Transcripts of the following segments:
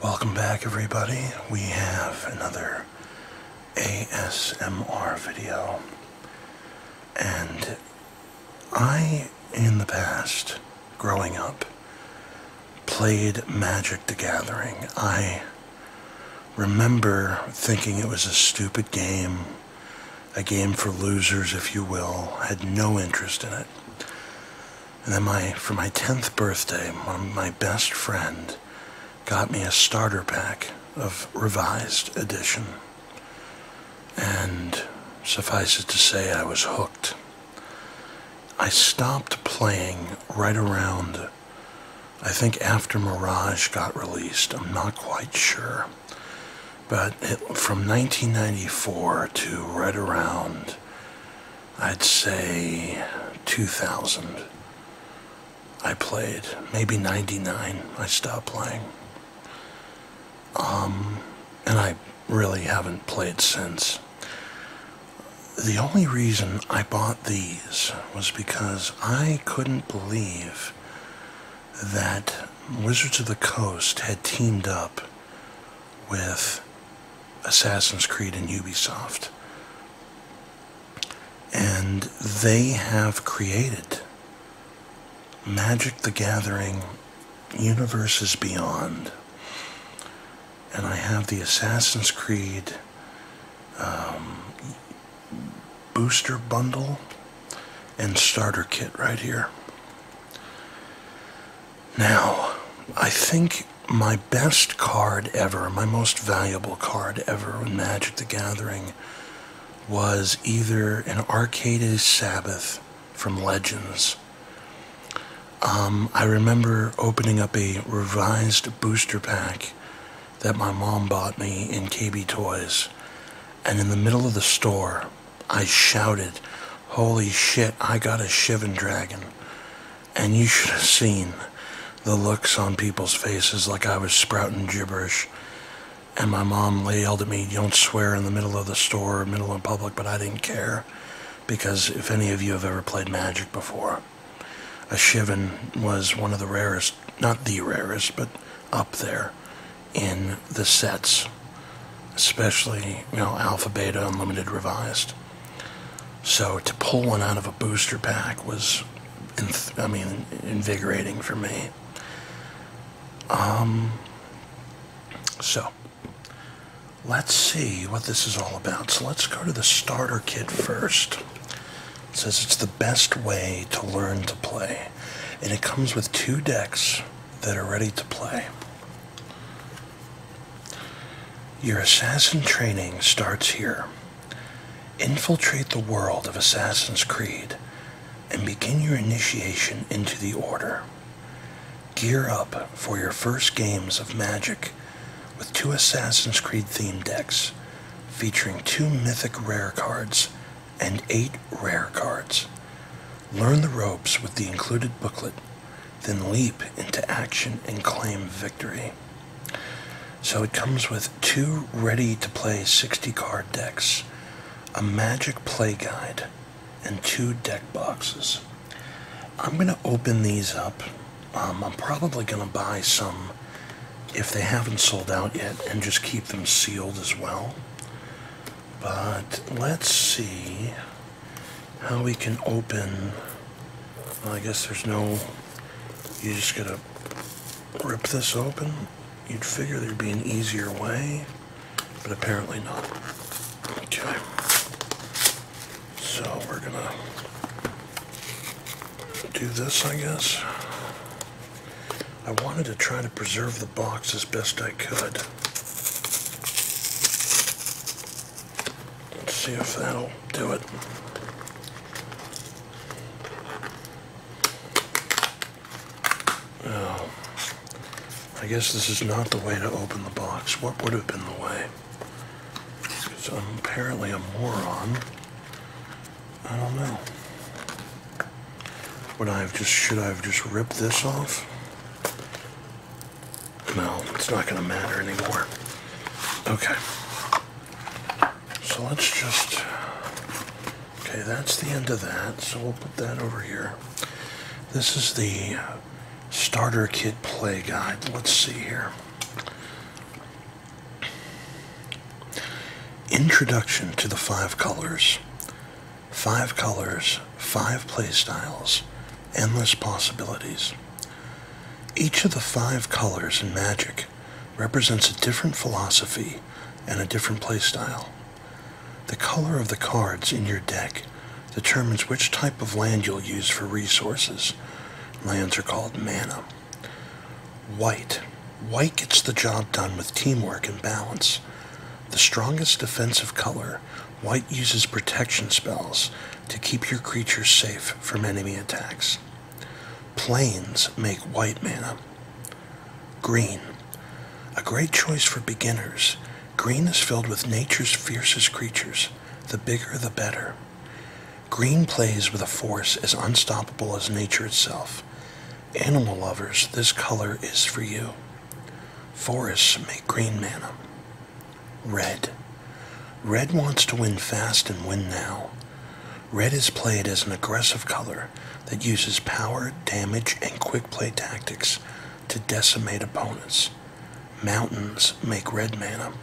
Welcome back, everybody. We have another ASMR video. And in the past, growing up, played Magic the Gathering. I remember thinking it was a stupid game, a game for losers, if you will. I had no interest in it. And then for my 10th birthday, my best friend got me a starter pack of Revised Edition. And suffice it to say, I was hooked. I stopped playing right around, I think after Mirage got released. I'm not quite sure. But from 1994 to right around, I'd say 2000, I played. Maybe 99, I stopped playing. And I really haven't played since. The only reason I bought these was because I couldn't believe that Wizards of the Coast had teamed up with Assassin's Creed and Ubisoft. And they have created Magic the Gathering Universes Beyond. And I have the Assassin's Creed booster bundle and starter kit right here. Now, I think my best card ever, my most valuable card ever in Magic the Gathering was either an Arcades Sabbath from Legends. I remember opening up a revised booster pack that my mom bought me in KB Toys, and in the middle of the store, I shouted, "Holy shit, I got a Shivan Dragon." And you should have seen the looks on people's faces like I was sprouting gibberish. And my mom yelled at me, "Don't swear in the middle of the store, middle of public," but I didn't care, because if any of you have ever played Magic before, a Shivan was one of the rarest, not the rarest, but up there in the sets, especially, Alpha, Beta, Unlimited, Revised. So to pull one out of a booster pack was, invigorating for me. So let's see what this is all about. So let's go to the starter kit first. It says it's the best way to learn to play, and it comes with 2 decks that are ready to play. Your assassin training starts here. Infiltrate the world of Assassin's Creed and begin your initiation into the Order. Gear up for your first games of Magic with 2 Assassin's Creed themed decks featuring 2 mythic rare cards and 8 rare cards. Learn the ropes with the included booklet, then leap into action and claim victory. So it comes with 2 ready-to-play 60-card decks, a Magic play guide, and 2 deck boxes. I'm going to open these up. I'm probably going to buy some if they haven't sold out yet and just keep them sealed as well. But let's see how we can open. Well, I guess there's no... You just got to rip this open. You'd figure there'd be an easier way, but apparently not. Okay. So we're gonna do this, I guess. I wanted to try to preserve the box as best I could. Let's see if that'll do it. Oh. I guess this is not the way to open the box. What would have been the way? Because I'm apparently a moron. I don't know. Should I have just ripped this off? No, it's not going to matter anymore. Okay. So let's just... Okay, that's the end of that, so we'll put that over here. This is the starter kit play guide. Let's see here. Introduction to the 5 colors. 5 colors, 5 playstyles, endless possibilities. Each of the 5 colors in Magic represents a different philosophy and a different playstyle. The color of the cards in your deck determines which type of land you'll use for resources. Lands are called mana. White. White gets the job done with teamwork and balance. The strongest defensive color, white uses protection spells to keep your creatures safe from enemy attacks. Plains make white mana. Green. A great choice for beginners. Green is filled with nature's fiercest creatures. The bigger, the better. Green plays with a force as unstoppable as nature itself. Animal lovers, this color is for you. Forests make green mana. Red. Red wants to win fast and win now. Red is played as an aggressive color that uses power, damage, and quick play tactics to decimate opponents. Mountains make red mana.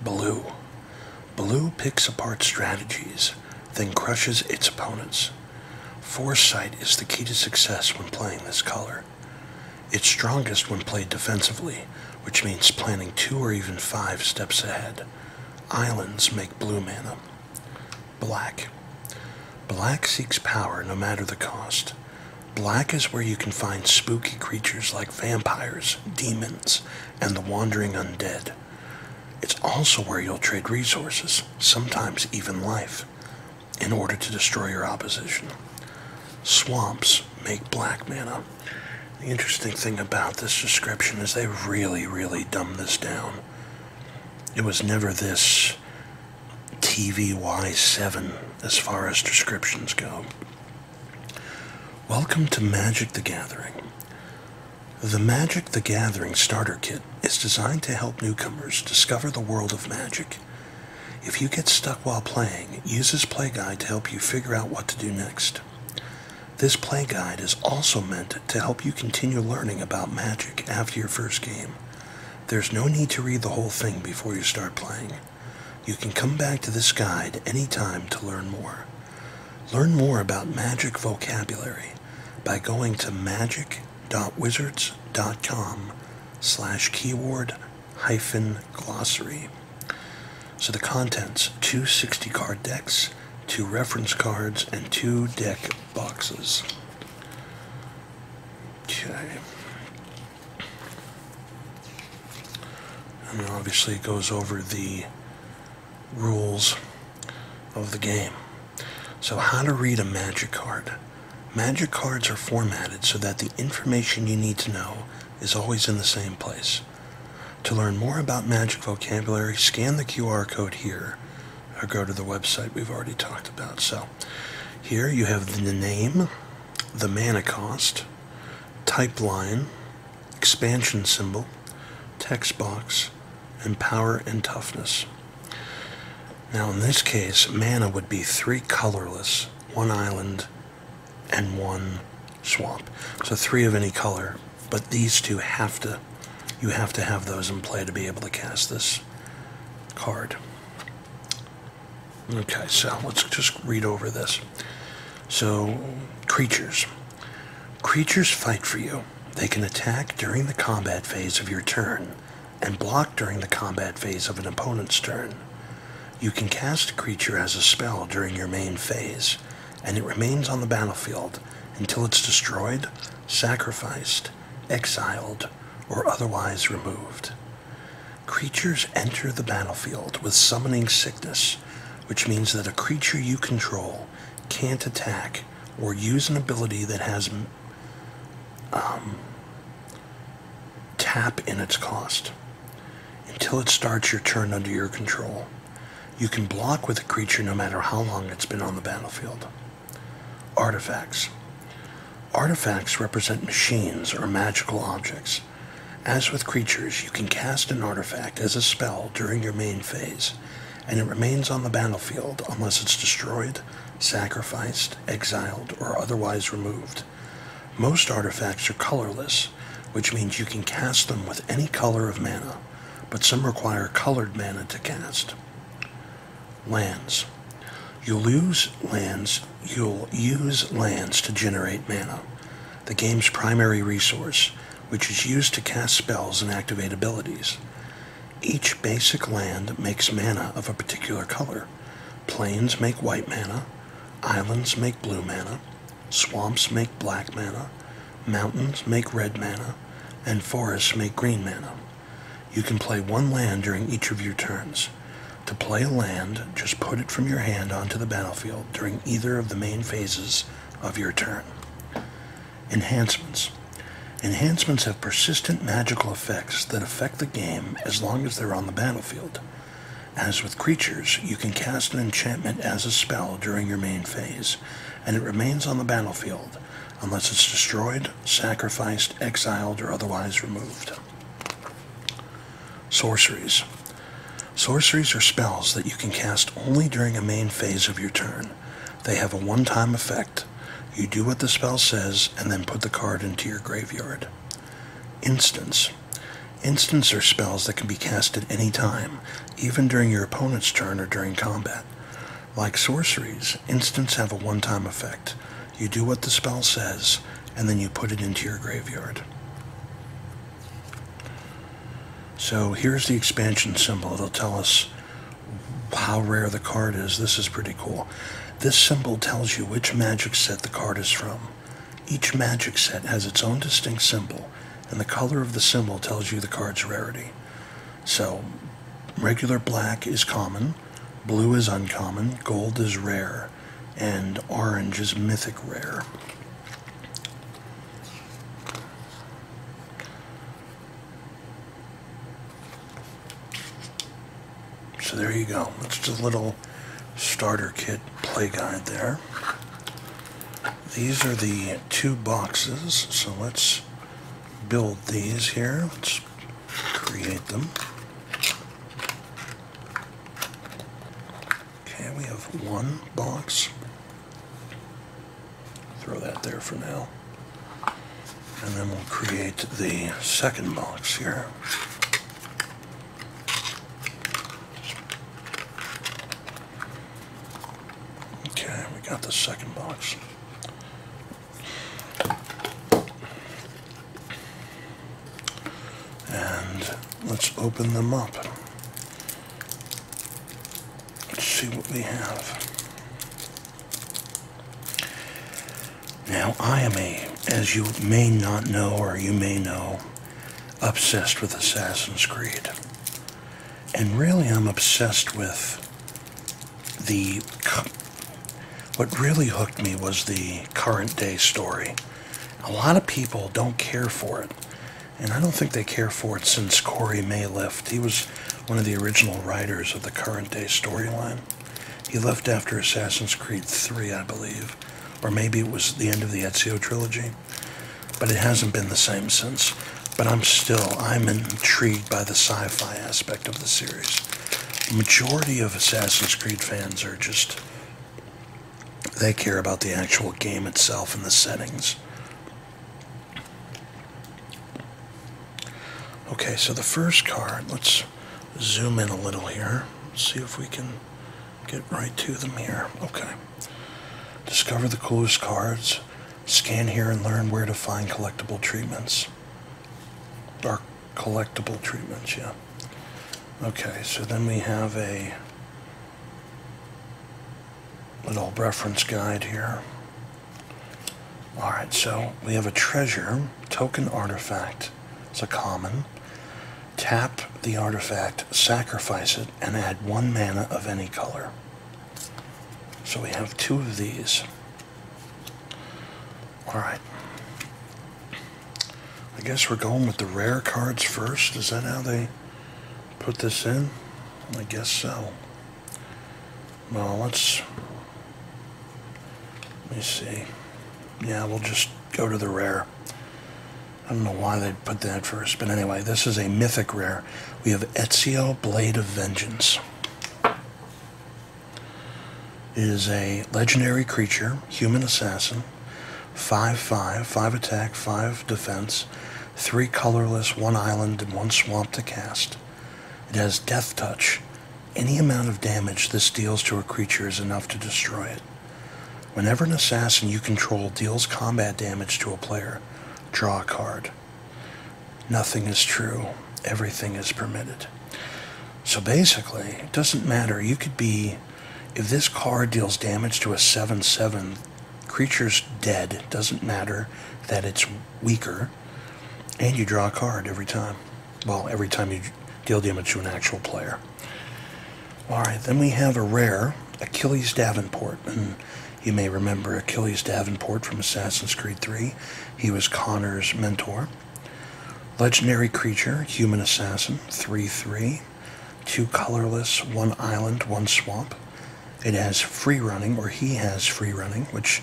Blue. Blue picks apart strategies, then crushes its opponents. Foresight is the key to success when playing this color. It's strongest when played defensively, which means planning 2 or even 5 steps ahead. Islands make blue mana. Black. Black seeks power no matter the cost. Black is where you can find spooky creatures like vampires, demons, and the wandering undead. It's also where you'll trade resources, sometimes even life, in order to destroy your opposition. Swamps make black mana. The interesting thing about this description is they really dumbed this down. It was never this TVY7 as far as descriptions go. Welcome to Magic the Gathering. The Magic the Gathering Starter Kit is designed to help newcomers discover the world of Magic. If you get stuck while playing, use this play guide to help you figure out what to do next. This play guide is also meant to help you continue learning about Magic after your first game. There's no need to read the whole thing before you start playing. You can come back to this guide anytime to learn more. Learn more about Magic vocabulary by going to magic.wizards.com/keyword-glossary. So the contents, 2 60-card decks, 2 reference cards, and 2 deck boxes. Okay. And obviously it goes over the rules of the game. So how to read a Magic card. Magic cards are formatted so that the information you need to know is always in the same place. To learn more about Magic vocabulary, scan the QR code here, or go to the website we've already talked about. So here you have the name, the mana cost, type line, expansion symbol, text box, and power and toughness. Now in this case, mana would be 3 colorless, 1 island, and 1 swamp. So 3 of any color, but these 2 you have to have those in play to be able to cast this card. Okay, so let's just read over this. So, creatures. Creatures fight for you. They can attack during the combat phase of your turn, and block during the combat phase of an opponent's turn. You can cast a creature as a spell during your main phase, and it remains on the battlefield until it's destroyed, sacrificed, exiled, or otherwise removed. Creatures enter the battlefield with summoning sickness, which means that a creature you control can't attack or use an ability that has tap in its cost until it starts your turn under your control. You can block with a creature no matter how long it's been on the battlefield. Artifacts. Artifacts represent machines or magical objects. As with creatures, you can cast an artifact as a spell during your main phase, and it remains on the battlefield unless it's destroyed, sacrificed, exiled, or otherwise removed. Most artifacts are colorless, which means you can cast them with any color of mana, but some require colored mana to cast. Lands. You'll use lands to generate mana, the game's primary resource, which is used to cast spells and activate abilities. Each basic land makes mana of a particular color. Plains make white mana, islands make blue mana, swamps make black mana, mountains make red mana, and forests make green mana. You can play one land during each of your turns. To play a land, just put it from your hand onto the battlefield during either of the main phases of your turn. Enhancements. Enhancements have persistent magical effects that affect the game as long as they're on the battlefield. As with creatures, you can cast an enchantment as a spell during your main phase, and it remains on the battlefield unless it's destroyed, sacrificed, exiled, or otherwise removed. Sorceries. Sorceries are spells that you can cast only during a main phase of your turn. They have a one-time effect. You do what the spell says, and then put the card into your graveyard. Instants. Instants are spells that can be cast at any time, even during your opponent's turn or during combat. Like sorceries, instants have a one-time effect. You do what the spell says, and then you put it into your graveyard. So here's the expansion symbol. It'll tell us how rare the card is. This is pretty cool. This symbol tells you which magic set the card is from. Each magic set has its own distinct symbol, and the color of the symbol tells you the card's rarity. So, regular black is common, blue is uncommon, gold is rare, and orange is mythic rare. So there you go. That's just a little starter kit play guide there. These are the two boxes, so let's build these here. Let's create them. Okay, we have one box. Throw that there for now. And then we'll create the second box here. Okay, we got the second box. And let's open them up. Let's see what we have. Now, I am as you may not know or you may know, obsessed with Assassin's Creed. And really I'm obsessed with what really hooked me was the current day story. A lot of people don't care for it. And I don't think they care for it since Corey May left. He was one of the original writers of the current day storyline. He left after Assassin's Creed 3, I believe. Or maybe it was the end of the Ezio trilogy. But it hasn't been the same since. But I'm intrigued by the sci-fi aspect of the series. The majority of Assassin's Creed fans are just, they care about the actual game itself and the settings. Okay, so the first card, let's zoom in a little here. See if we can get right to them here. Okay. Discover the coolest cards. Scan here and learn where to find collectible treatments. Or collectible treatments, yeah. Okay, so then we have a little reference guide here. Alright, so we have a treasure, token artifact. It's a common. Tap the artifact, sacrifice it, and add 1 mana of any color. So we have 2 of these. Alright. I guess we're going with the rare cards first. Is that how they put this in? I guess so. Well, let me see. Yeah, we'll just go to the rare. I don't know why they'd put that first, but anyway, this is a mythic rare. We have Ezio, Blade of Vengeance. It is a legendary creature, human assassin, 5/5, 5 attack, 5 defense, 3 colorless, 1 island, and 1 swamp to cast. It has Death Touch. Any amount of damage this deals to a creature is enough to destroy it. Whenever an assassin you control deals combat damage to a player, draw a card. Nothing is true. Everything is permitted. So basically, it doesn't matter. You could be, if this card deals damage to a 7/7, creature's dead. It doesn't matter that it's weaker. And you draw a card every time. Well, every time you deal damage to an actual player. Alright, then we have a rare, Achilles Davenport. And you may remember Achilles Davenport from Assassin's Creed 3. He was Connor's mentor. Legendary creature, human assassin, 3/3. 2 colorless, 1 island, 1 swamp. It has free running, or he has free running, which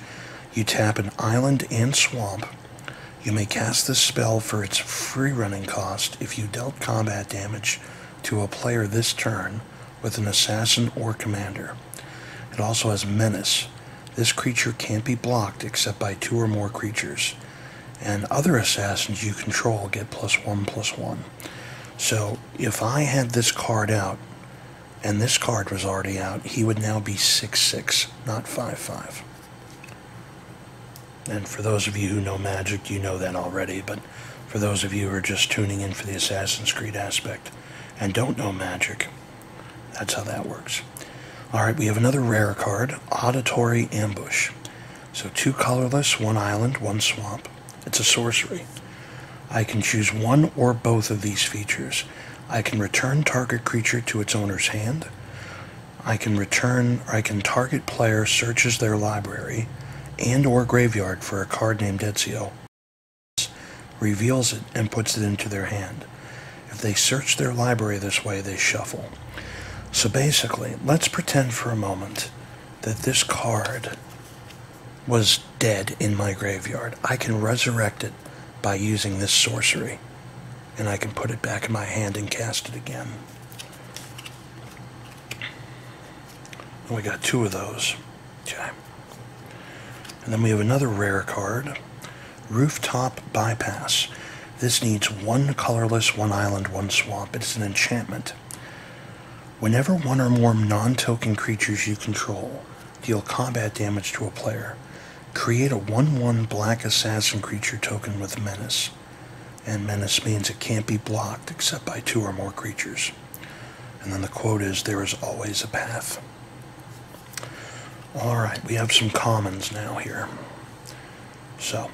you tap an island and swamp. You may cast this spell for its free running cost if you dealt combat damage to a player this turn with an assassin or commander. It also has menace. This creature can't be blocked except by 2 or more creatures. And other assassins you control get +1/+1. So if I had this card out, and this card was already out, he would now be 6/6, not 5/5. And for those of you who know Magic, you know that already, but for those of you who are just tuning in for the Assassin's Creed aspect and don't know Magic, that's how that works. Alright, we have another rare card, Auditory Ambush. So 2 colorless, 1 island, 1 swamp. It's a sorcery. I can choose one or both of these features. I can return target creature to its owner's hand. I can target player searches their library and or graveyard for a card named Ezio, reveals it and puts it into their hand. If they search their library this way, they shuffle. So basically, let's pretend for a moment that this card was dead in my graveyard. I can resurrect it by using this sorcery, and I can put it back in my hand and cast it again. And we got 2 of those. Okay. And then we have another rare card, Rooftop Bypass. This needs 1 colorless, 1 island, 1 swamp. It's an enchantment. Whenever 1 or more non-token creatures you control deal combat damage to a player, create a 1/1 black assassin creature token with menace. And menace means it can't be blocked except by 2 or more creatures. And then the quote is, there is always a path. Alright, we have some commons now here. So,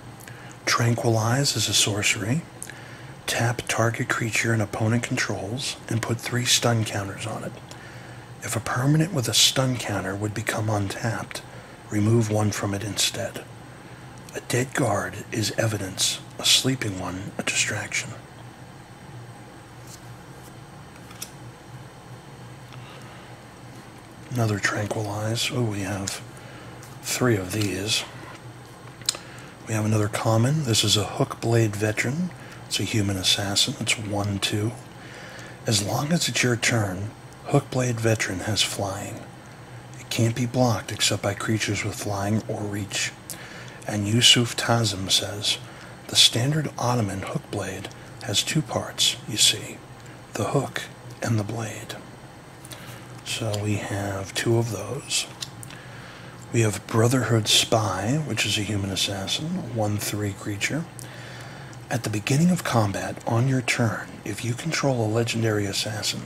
Tranquilize is a sorcery. Tap target creature an opponent controls and put 3 stun counters on it. If a permanent with a stun counter would become untapped, remove 1 from it instead. A dead guard is evidence, a sleeping one a distraction. Another Tranquilize. Oh, we have 3 of these. We have another common. This is a Hookblade Veteran. It's a human assassin. It's 1/2. As long as it's your turn, Hookblade Veteran has flying. It can't be blocked except by creatures with flying or reach. And Yusuf Tazim says, the standard Ottoman Hookblade has 2 parts, you see, the hook and the blade. So we have 2 of those. We have Brotherhood Spy, which is a human assassin, 1/3 creature. At the beginning of combat, on your turn, if you control a legendary assassin,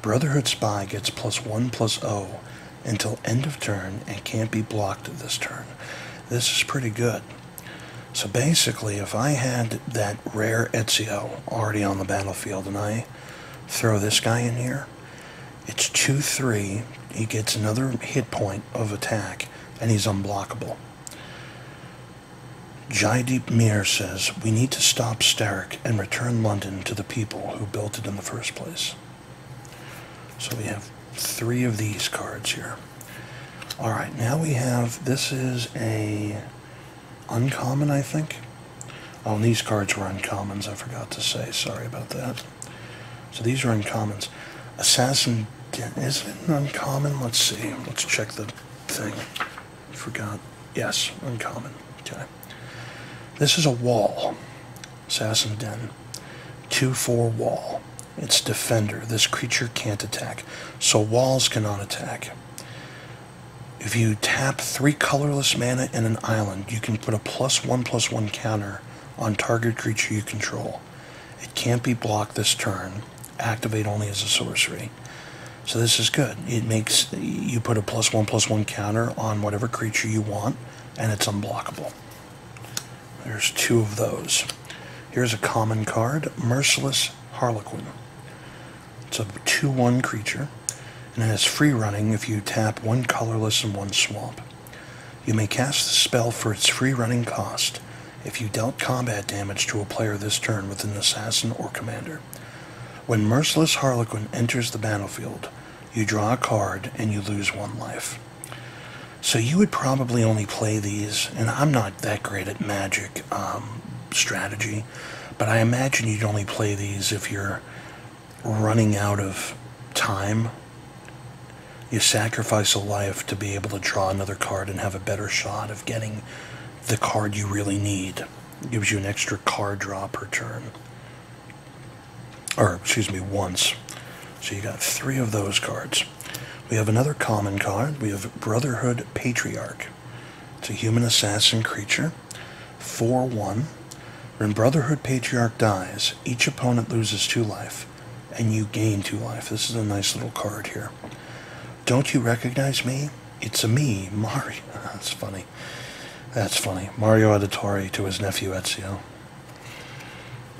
Brotherhood Spy gets +1/+0 until end of turn and can't be blocked this turn. This is pretty good. So basically, if I had that rare Ezio already on the battlefield and I throw this guy in here, it's 2/3, he gets another hit point of attack, and he's unblockable. Jaideep Mir says, we need to stop Starrick and return London to the people who built it in the first place. So we have 3 of these cards here. Alright, now we have, this is a uncommon, I think. Oh, and these cards were uncommons, I forgot to say, sorry about that. So these are uncommons. Assassin, is it an uncommon? Let's see, let's check the thing. Forgot, yes, uncommon, okay. This is a wall, Assassin Den, 2/4 wall. It's Defender. This creature can't attack, so walls cannot attack. If you tap 3 colorless mana and an island, you can put a +1/+1 counter on target creature you control. It can't be blocked this turn. Activate only as a sorcery. So this is good. It makes you put a +1/+1 counter on whatever creature you want, and it's unblockable. There's 2 of those. Here's a common card, Merciless Harlequin. It's a 2/1 creature, and it has free running if you tap 1 colorless and 1 swamp. You may cast the spell for its free running cost if you dealt combat damage to a player this turn with an assassin or commander. When Merciless Harlequin enters the battlefield, you draw a card and you lose 1 life. So you would probably only play these, and I'm not that great at Magic strategy, but I imagine you'd only play these if you're running out of time. You sacrifice a life to be able to draw another card and have a better shot of getting the card you really need. It gives you an extra card draw per turn. Or, excuse me, once. So you got 3 of those cards. We have another common card. We have Brotherhood Patriarch. It's a human assassin creature. 4/1. When Brotherhood Patriarch dies, each opponent loses 2 life, and you gain 2 life. This is a nice little card here. Don't you recognize me? It's a me, Mario. That's funny. That's funny. Mario Auditore to his nephew Ezio.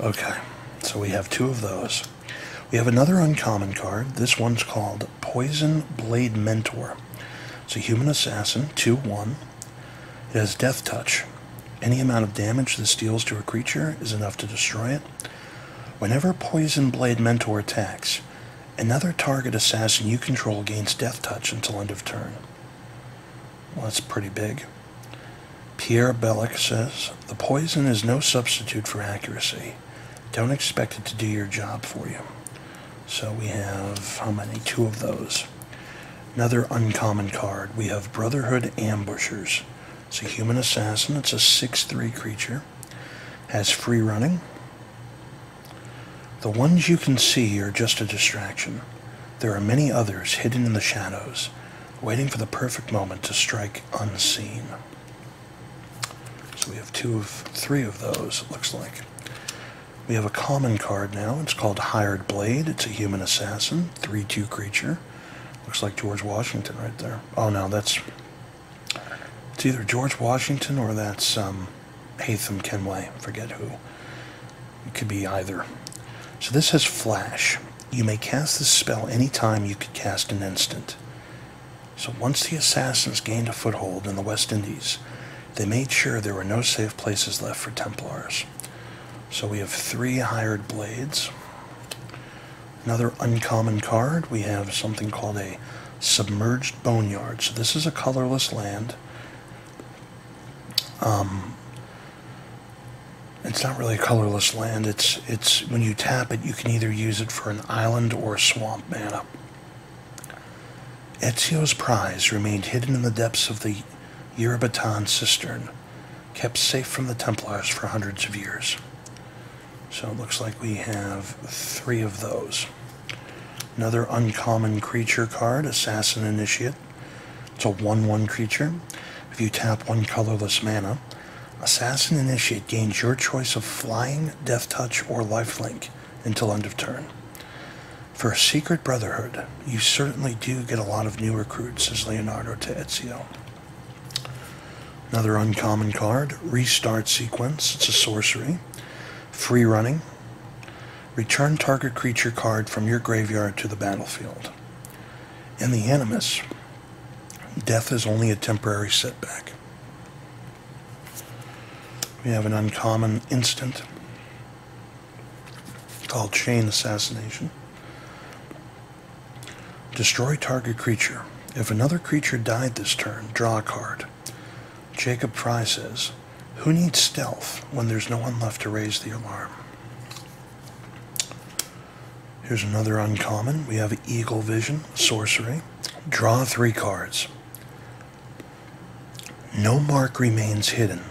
Okay, so we have 2 of those. We have another uncommon card. This one's called Poison Blade Mentor. It's a human assassin, 2/1. It has Death Touch. Any amount of damage this deals to a creature is enough to destroy it. Whenever Poison Blade Mentor attacks, another target assassin you control gains Death Touch until end of turn. Well, that's pretty big. Pierre Bellic says, the poison is no substitute for accuracy. Don't expect it to do your job for you. So we have, how many? 2 of those. Another uncommon card. We have Brotherhood Ambushers. It's a human assassin. It's a 6/3 creature. Has free running. The ones you can see are just a distraction. There are many others hidden in the shadows, waiting for the perfect moment to strike unseen. So we have 3 of those, it looks like. We have a common card now. It's called Hired Blade. It's a human assassin, 3/2 creature. Looks like George Washington right there. Oh no, it's either George Washington or that's Haytham Kenway. I forget who. It could be either. So this has Flash. You may cast this spell anytime you could cast an instant. So once the assassins gained a foothold in the West Indies, they made sure there were no safe places left for Templars. So we have 3 Hired Blades. Another uncommon card, we have something called a Submerged Boneyard. So this is a colorless land. It's not really a colorless land. It's when you tap it, you can either use it for an island or a swamp mana. Ezio's prize remained hidden in the depths of the Yerabatan cistern, kept safe from the Templars for hundreds of years. So it looks like we have 3 of those. Another uncommon creature card, Assassin Initiate. It's a 1/1 creature. If you tap 1 colorless mana, Assassin Initiate gains your choice of flying, death touch, or lifelink until end of turn. For a Secret Brotherhood, you certainly do get a lot of new recruits, says Leonardo to Ezio. Another uncommon card, Restart Sequence. It's a sorcery. Free running. Return target creature card from your graveyard to the battlefield. In the Animus, death is only a temporary setback. We have an uncommon instant called Chain Assassination. Destroy target creature. If another creature died this turn, draw a card. Jacob Fry says, who needs stealth when there's no one left to raise the alarm? Here's another uncommon. We have Eagle Vision, sorcery. Draw 3 cards. No mark remains hidden,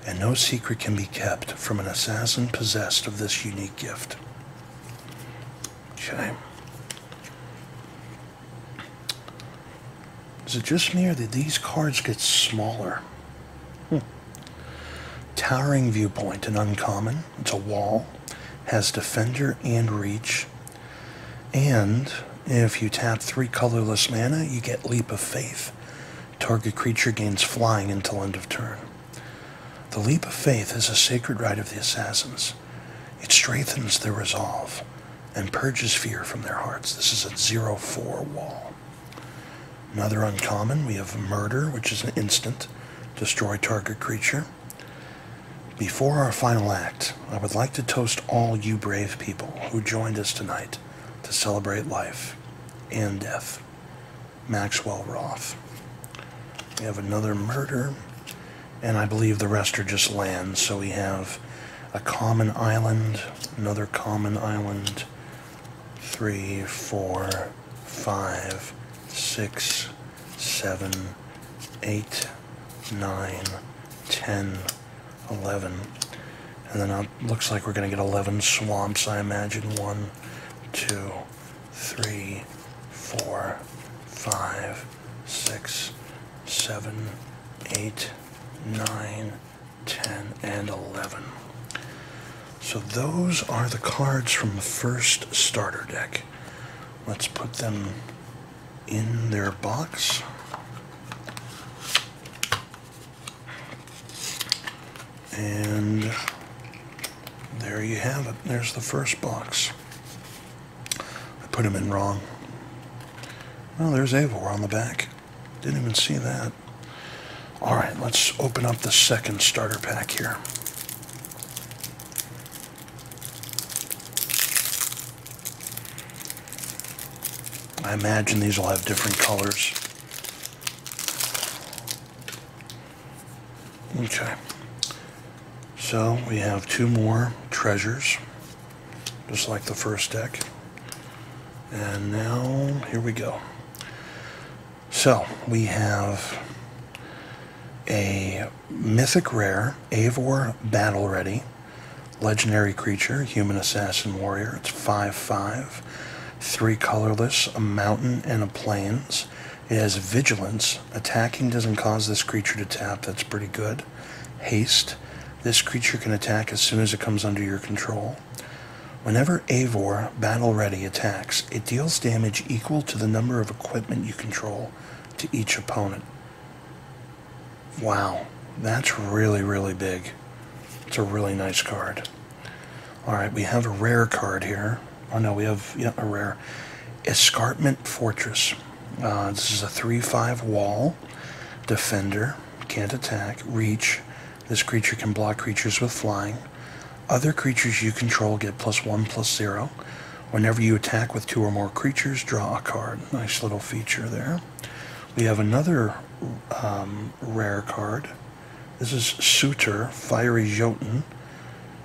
and no secret can be kept from an assassin possessed of this unique gift. Okay. Is it just me or did these cards get smaller? Towering Viewpoint, an uncommon. It's a wall. Has Defender and Reach. And if you tap 3 colorless mana, you get Leap of Faith. Target creature gains flying until end of turn. The Leap of Faith is a sacred right of the assassins. It strengthens their resolve and purges fear from their hearts. This is a 0/4 wall. Another uncommon, we have Murder, which is an instant. Destroy target creature. Before our final act, I would like to toast all you brave people who joined us tonight to celebrate life and death. Maxwell Roth. We have another Murder, and I believe the rest are just lands. So we have a common island, another common island, 3, 4, 5, 6, 7, 8, 9, 10, 11. And then it looks like we're going to get 11 swamps, I imagine. 1, 2, 3, 4, 5, 6, 7, 8, 9, 10, and 11. So those are the cards from the first starter deck. Let's put them in their box. And there you have it. There's the first box. I put them in wrong. Oh, there's Eivor on the back. Didn't even see that. Alright, let's open up the second starter pack here. I imagine these will have different colors. Okay. So we have 2 more treasures, just like the first deck. And now, here we go. So, we have a mythic rare, Eivor Battle Ready, legendary creature, human assassin warrior. It's 5/5, 3 colorless, a mountain and a plains. It has vigilance. Attacking doesn't cause this creature to tap. That's pretty good. Haste. This creature can attack as soon as it comes under your control. Whenever Eivor Battle Ready attacks, it deals damage equal to the number of equipment you control to each opponent. Wow, that's really, really big. It's a really nice card. Alright, we have a rare card here. Oh no, we have a rare. Escarpment Fortress. This is a 3/5 wall. Defender. Can't attack. Reach. This creature can block creatures with flying. Other creatures you control get +1/+0. Whenever you attack with 2 or more creatures, draw a card. Nice little feature there. We have another rare card. This is Sutor, Fiery Jotun.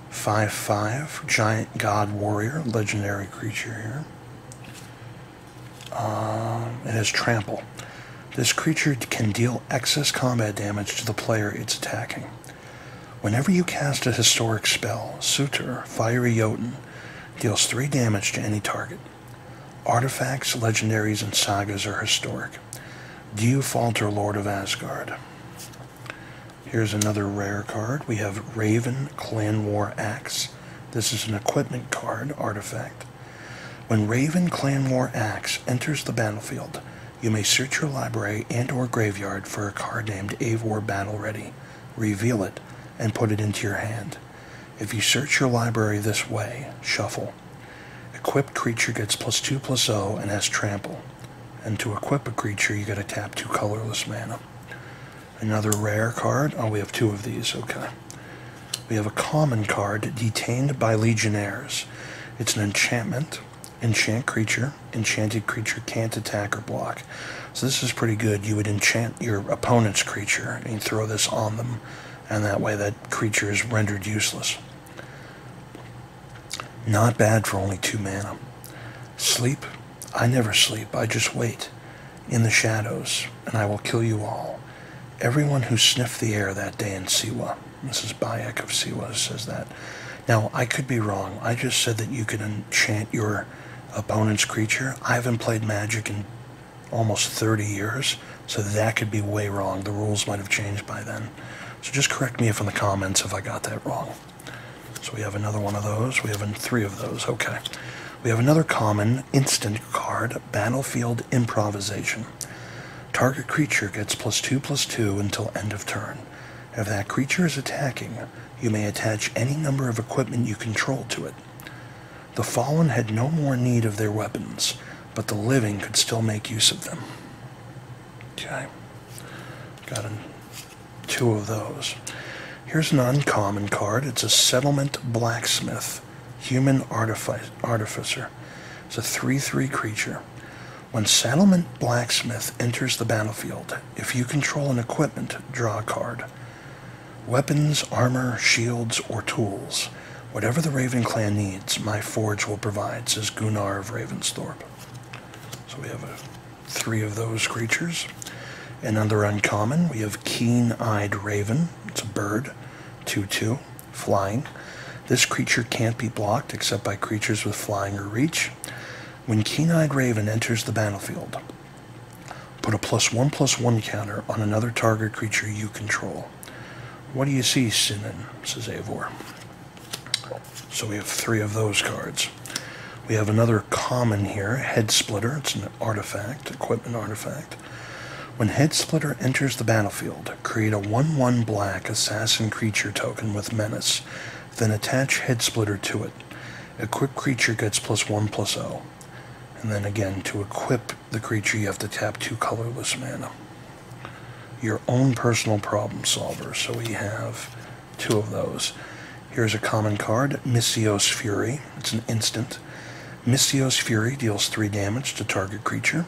5/5, Giant God Warrior, legendary creature here. It has Trample. This creature can deal excess combat damage to the player it's attacking. Whenever you cast a historic spell, Sutor, Fiery Jotun, deals 3 damage to any target. Artifacts, legendaries, and sagas are historic. Do you falter, Lord of Asgard? Here's another rare card. We have Raven Clan War Axe. This is an equipment card, artifact. When Raven Clan War Axe enters the battlefield, you may search your library and or graveyard for a card named Eivor Battle Ready. Reveal it and put it into your hand. If you search your library this way, shuffle. Equipped creature gets +2/+0 and has Trample. And to equip a creature, you gotta tap 2 colorless mana. Another rare card. Oh, we have 2 of these. Okay. We have a common card, Detained by Legionnaires. It's an enchantment. Enchant creature. Enchanted creature can't attack or block. So this is pretty good. You would enchant your opponent's creature and throw this on them, and that way that creature is rendered useless. Not bad for only 2 mana. Sleep. I never sleep. I just wait. In the shadows, and I will kill you all. Everyone who sniffed the air that day in Siwa. This is Bayek of Siwa says that. Now, I could be wrong. I just said that you could enchant your opponent's creature. I haven't played Magic in almost 30 years, so that could be way wrong. The rules might have changed by then. So just correct me in the comments if I got that wrong. So we have another one of those. We have 3 of those. Okay. We have another common instant card, Battlefield Improvisation. Target creature gets +2/+2 until end of turn. If that creature is attacking, you may attach any number of equipment you control to it. The fallen had no more need of their weapons, but the living could still make use of them. Okay. Got 2 of those. Here's an uncommon card. It's a Settlement Blacksmith, Human Artificer. It's a 3/3 creature. When Settlement Blacksmith enters the battlefield, if you control an equipment, draw a card. Weapons, armor, shields, or tools. Whatever the Raven Clan needs, my forge will provide, says Gunnar of Ravensthorpe. So we have 3 of those creatures. Another uncommon, we have Keen-Eyed Raven. It's a bird, 2/2, flying. This creature can't be blocked except by creatures with flying or reach. When Keen-Eyed Raven enters the battlefield, put a +1/+1 counter on another target creature you control. What do you see, Sinan? Says Eivor. So we have 3 of those cards. We have another common here, Head Splitter. It's an artifact, equipment artifact. When Head Splitter enters the battlefield, create a 1/1 black assassin creature token with menace, then attach Head Splitter to it. Equipped creature gets +1/+0. And then again, to equip the creature, you have to tap 2 colorless mana. Your own personal problem solver. So we have 2 of those. Here's a common card, Misthios Fury. It's an instant. Misthios Fury deals 3 damage to target creature.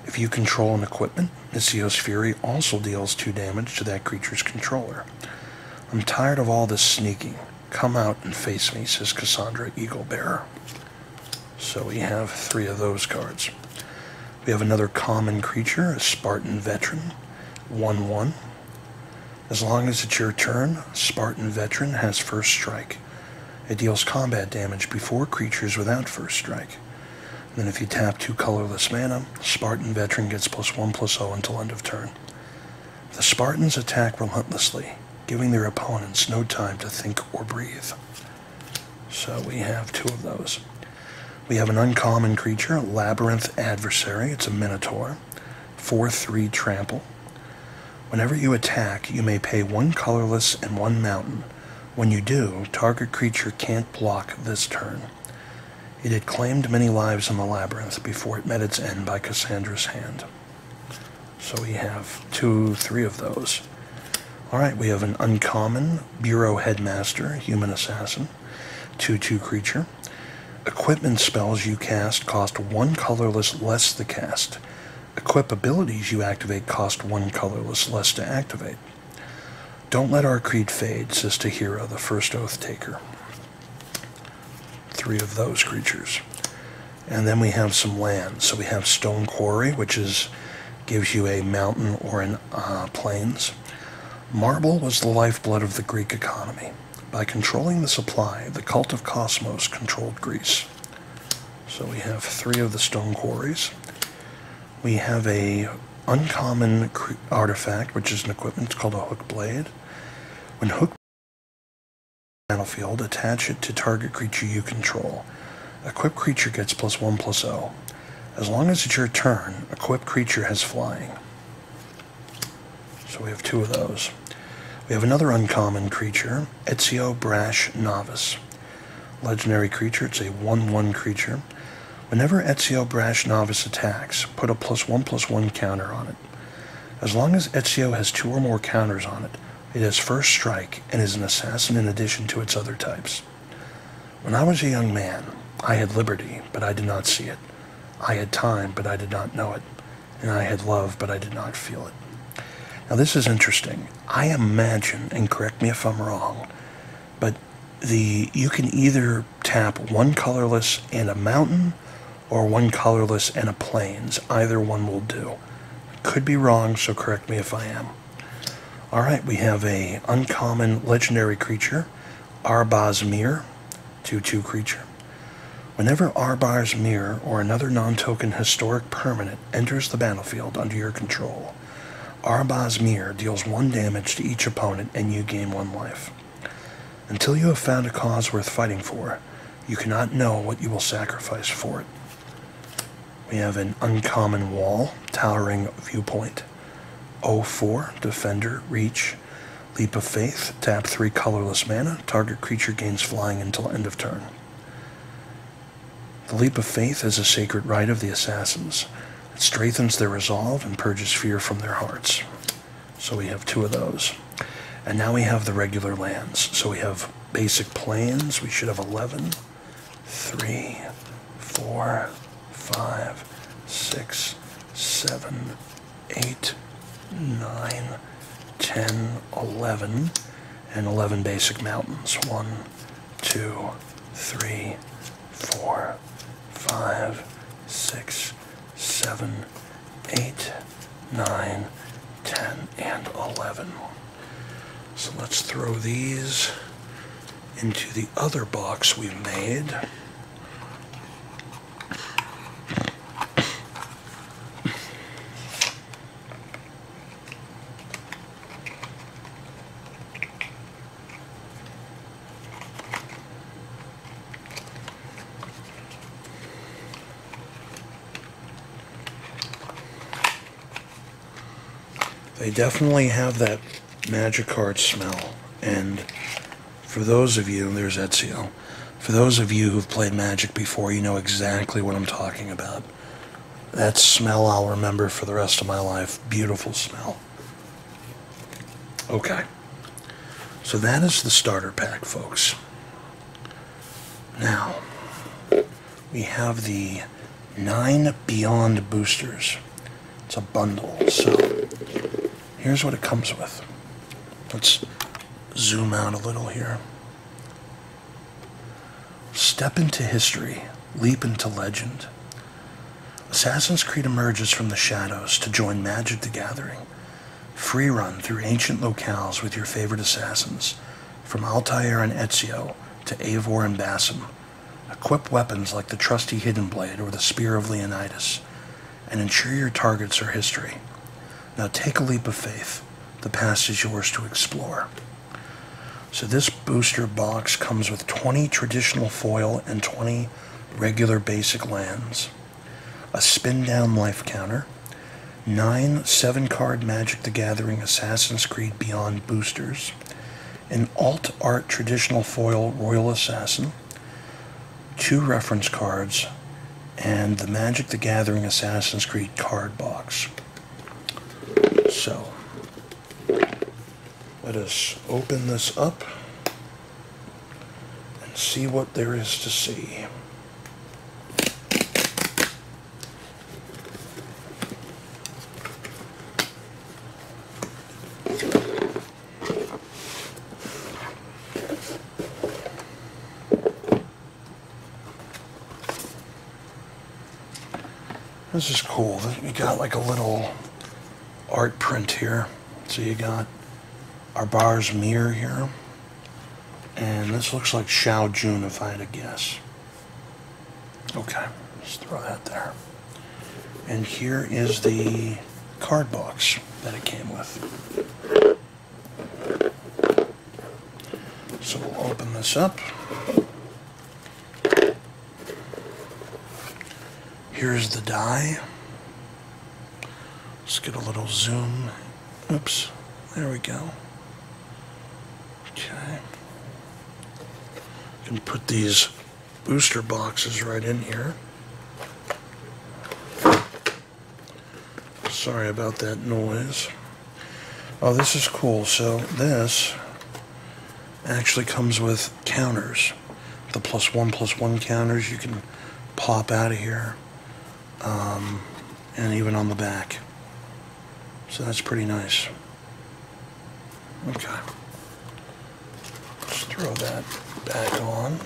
If you control an equipment, Misthios Fury also deals 2 damage to that creature's controller. I'm tired of all this sneaking. Come out and face me, says Cassandra Eaglebearer. So we have 3 of those cards. We have another common creature, a Spartan Veteran, 1/1. As long as it's your turn, Spartan Veteran has first strike. It deals combat damage before creatures without first strike. Then if you tap 2 colorless mana, Spartan Veteran gets +1/+0 until end of turn. The Spartans attack relentlessly, giving their opponents no time to think or breathe. So we have 2 of those. We have an uncommon creature, Labyrinth Adversary. It's a Minotaur, 4/3 trample. Whenever you attack, you may pay 1 colorless and 1 mountain. When you do, target creature can't block this turn. It had claimed many lives in the labyrinth before it met its end by Cassandra's hand. So we have 3 of those. Alright, we have an uncommon, Bureau Headmaster, Human Assassin, 2/2 creature. Equipment spells you cast cost 1 colorless less to cast. Equip abilities you activate cost 1 colorless less to activate. Don't let our creed fade, says Tahira, the first oath taker. 3 of those creatures. And then we have some land. So we have Stone Quarry, which gives you a mountain or an plains. Marble was the lifeblood of the Greek economy. By controlling the supply, the cult of Cosmos controlled Greece. So we have 3 of the Stone Quarries. We have a uncommon artifact, which is an equipment. It's called a Hook Blade. When Hook battlefield, attach it to target creature you control. Equipped creature gets +1/+0. As long as it's your turn, equipped creature has flying. So we have 2 of those. We have another uncommon creature, Ezio Brash Novice. Legendary creature, it's a 1/1 creature. Whenever Ezio Brash Novice attacks, put a +1/+1 counter on it. As long as Ezio has 2 or more counters on it, it has first strike and is an assassin in addition to its other types. When I was a young man, I had liberty, but I did not see it. I had time, but I did not know it. And I had love, but I did not feel it. Now this is interesting. I imagine, and correct me if I'm wrong, but you can either tap 1 colorless and a mountain, or 1 colorless and a plains. Either one will do. Could be wrong, so correct me if I am. Alright, we have a uncommon legendary creature, Arbaz Mir, 2/2 creature. Whenever Arbar's Mirror or another non-token historic permanent enters the battlefield under your control, Arbar's Mirror deals 1 damage to each opponent and you gain 1 life. Until you have found a cause worth fighting for, you cannot know what you will sacrifice for it. We have an uncommon Wall, Towering Viewpoint. 0/4, Defender, Reach, Leap of Faith, tap 3 colorless mana, target creature gains flying until end of turn. The Leap of Faith is a sacred right of the assassins. It strengthens their resolve and purges fear from their hearts. So we have 2 of those. And now we have the regular lands. So we have basic plains. We should have 11. 3, 4, 5, 6, 7, 8, 9, 10, 11, and 11 basic mountains. 1, 2, 3, 4, 5, 6, 7, 8, 9, 10, and 11. So let's throw these into the other box we've made. They definitely have that Magic card smell, and for those of you, there's Ezio, for those of you who've played Magic before, you know exactly what I'm talking about. That smell I'll remember for the rest of my life. Beautiful smell. Okay, so that is the starter pack, folks. Now, we have the 9 Beyond boosters. It's a bundle, so here's what it comes with. Let's zoom out a little here. Step into history, leap into legend. Assassin's Creed emerges from the shadows to join Magic the Gathering. Free run through ancient locales with your favorite assassins, from Altair and Ezio to Eivor and Basim. Equip weapons like the trusty Hidden Blade or the Spear of Leonidas, and ensure your targets are history. Now take a leap of faith. The past is yours to explore. So this booster box comes with 20 traditional foil and 20 regular basic lands, a spin down life counter, 9 7-card Magic the Gathering Assassin's Creed Beyond boosters, an alt art traditional foil Royal Assassin, 2 reference cards, and the Magic the Gathering Assassin's Creed card box. So, let us open this up and see what there is to see. This is cool. You got like a little art print here. So you got Arbar's Mirror here. And this looks like Shao Jun, if I had to guess. Okay, let's throw that there. And here is the card box that it came with. So we'll open this up. Here's the die. Let's get a little zoom. Oops, there we go. Okay. You can put these booster boxes right in here. Sorry about that noise. Oh, this is cool. So this actually comes with counters. The +1/+1 counters you can pop out of here. And even on the back. So that's pretty nice. Okay. Let's throw that back on.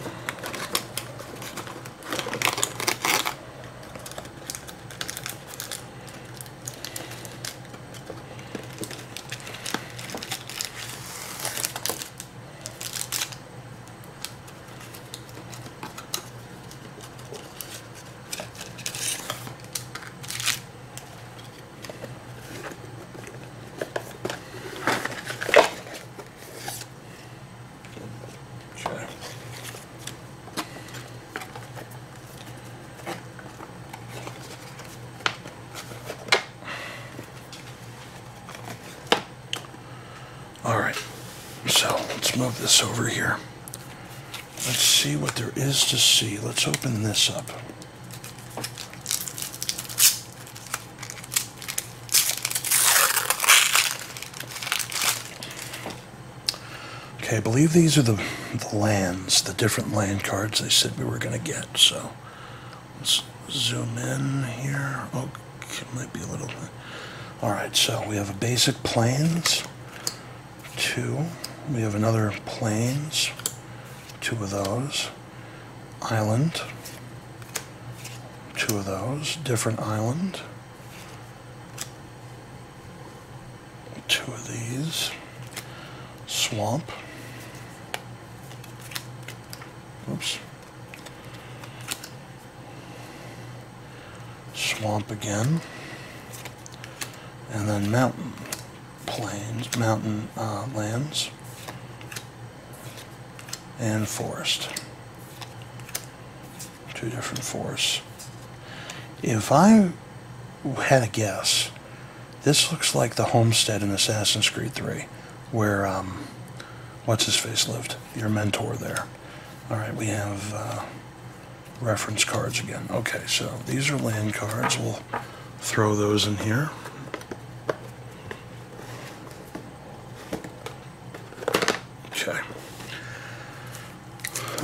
let's move this over here. Let's see what there is to see. Let's open this up. Okay, I believe these are the lands, the different land cards they said we were going to get. So let's zoom in here. Oh, it might be a little... Alright, so we have a basic plains, 2. We have another plains, 2 of those. Island, 2 of those. Different island, 2 of these. Swamp. Oops. Swamp again. And then mountain plains, mountain lands, and forest. 2 different forests. If I had a guess, this looks like the homestead in Assassin's Creed 3, where, what's-his-face lived, your mentor there. Alright, we have reference cards again. Okay, so these are land cards. We'll throw those in here. Okay.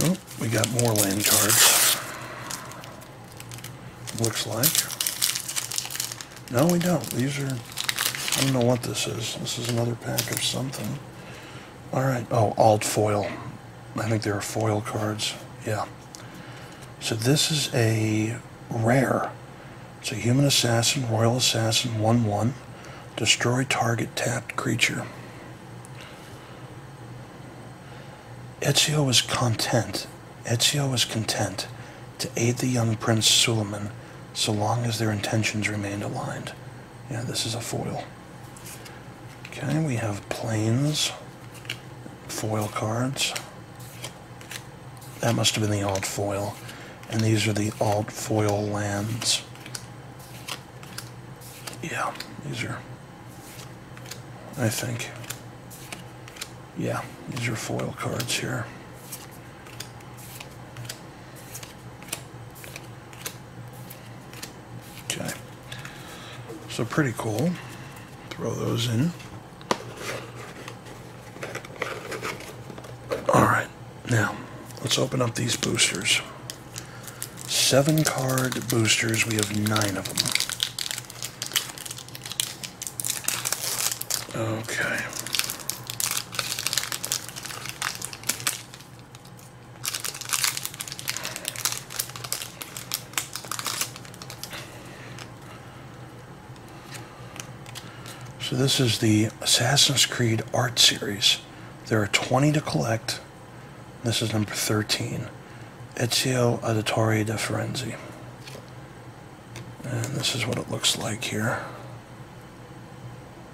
Oh, we got more land cards. Looks like. No, we don't. These are... I don't know what this is. This is another pack of something. Alright. Oh, alt foil. I think they're foil cards. Yeah. So this is a rare. It's a human assassin, royal assassin, 1/1. Destroy target tapped creature. Ezio is content to aid the young Prince Suleiman so long as their intentions remained aligned. Yeah, this is a foil. Okay, we have plains, foil cards. That must have been the alt foil. And these are the alt foil lands. Yeah, these are, I think. Yeah, these are foil cards here. Okay. So pretty cool. Throw those in. Alright, now let's open up these boosters. 7 card boosters, we have 9 of them. Okay. So this is the Assassin's Creed Art Series. There are 20 to collect. This is number 13. Ezio Auditore da Firenze. And this is what it looks like here.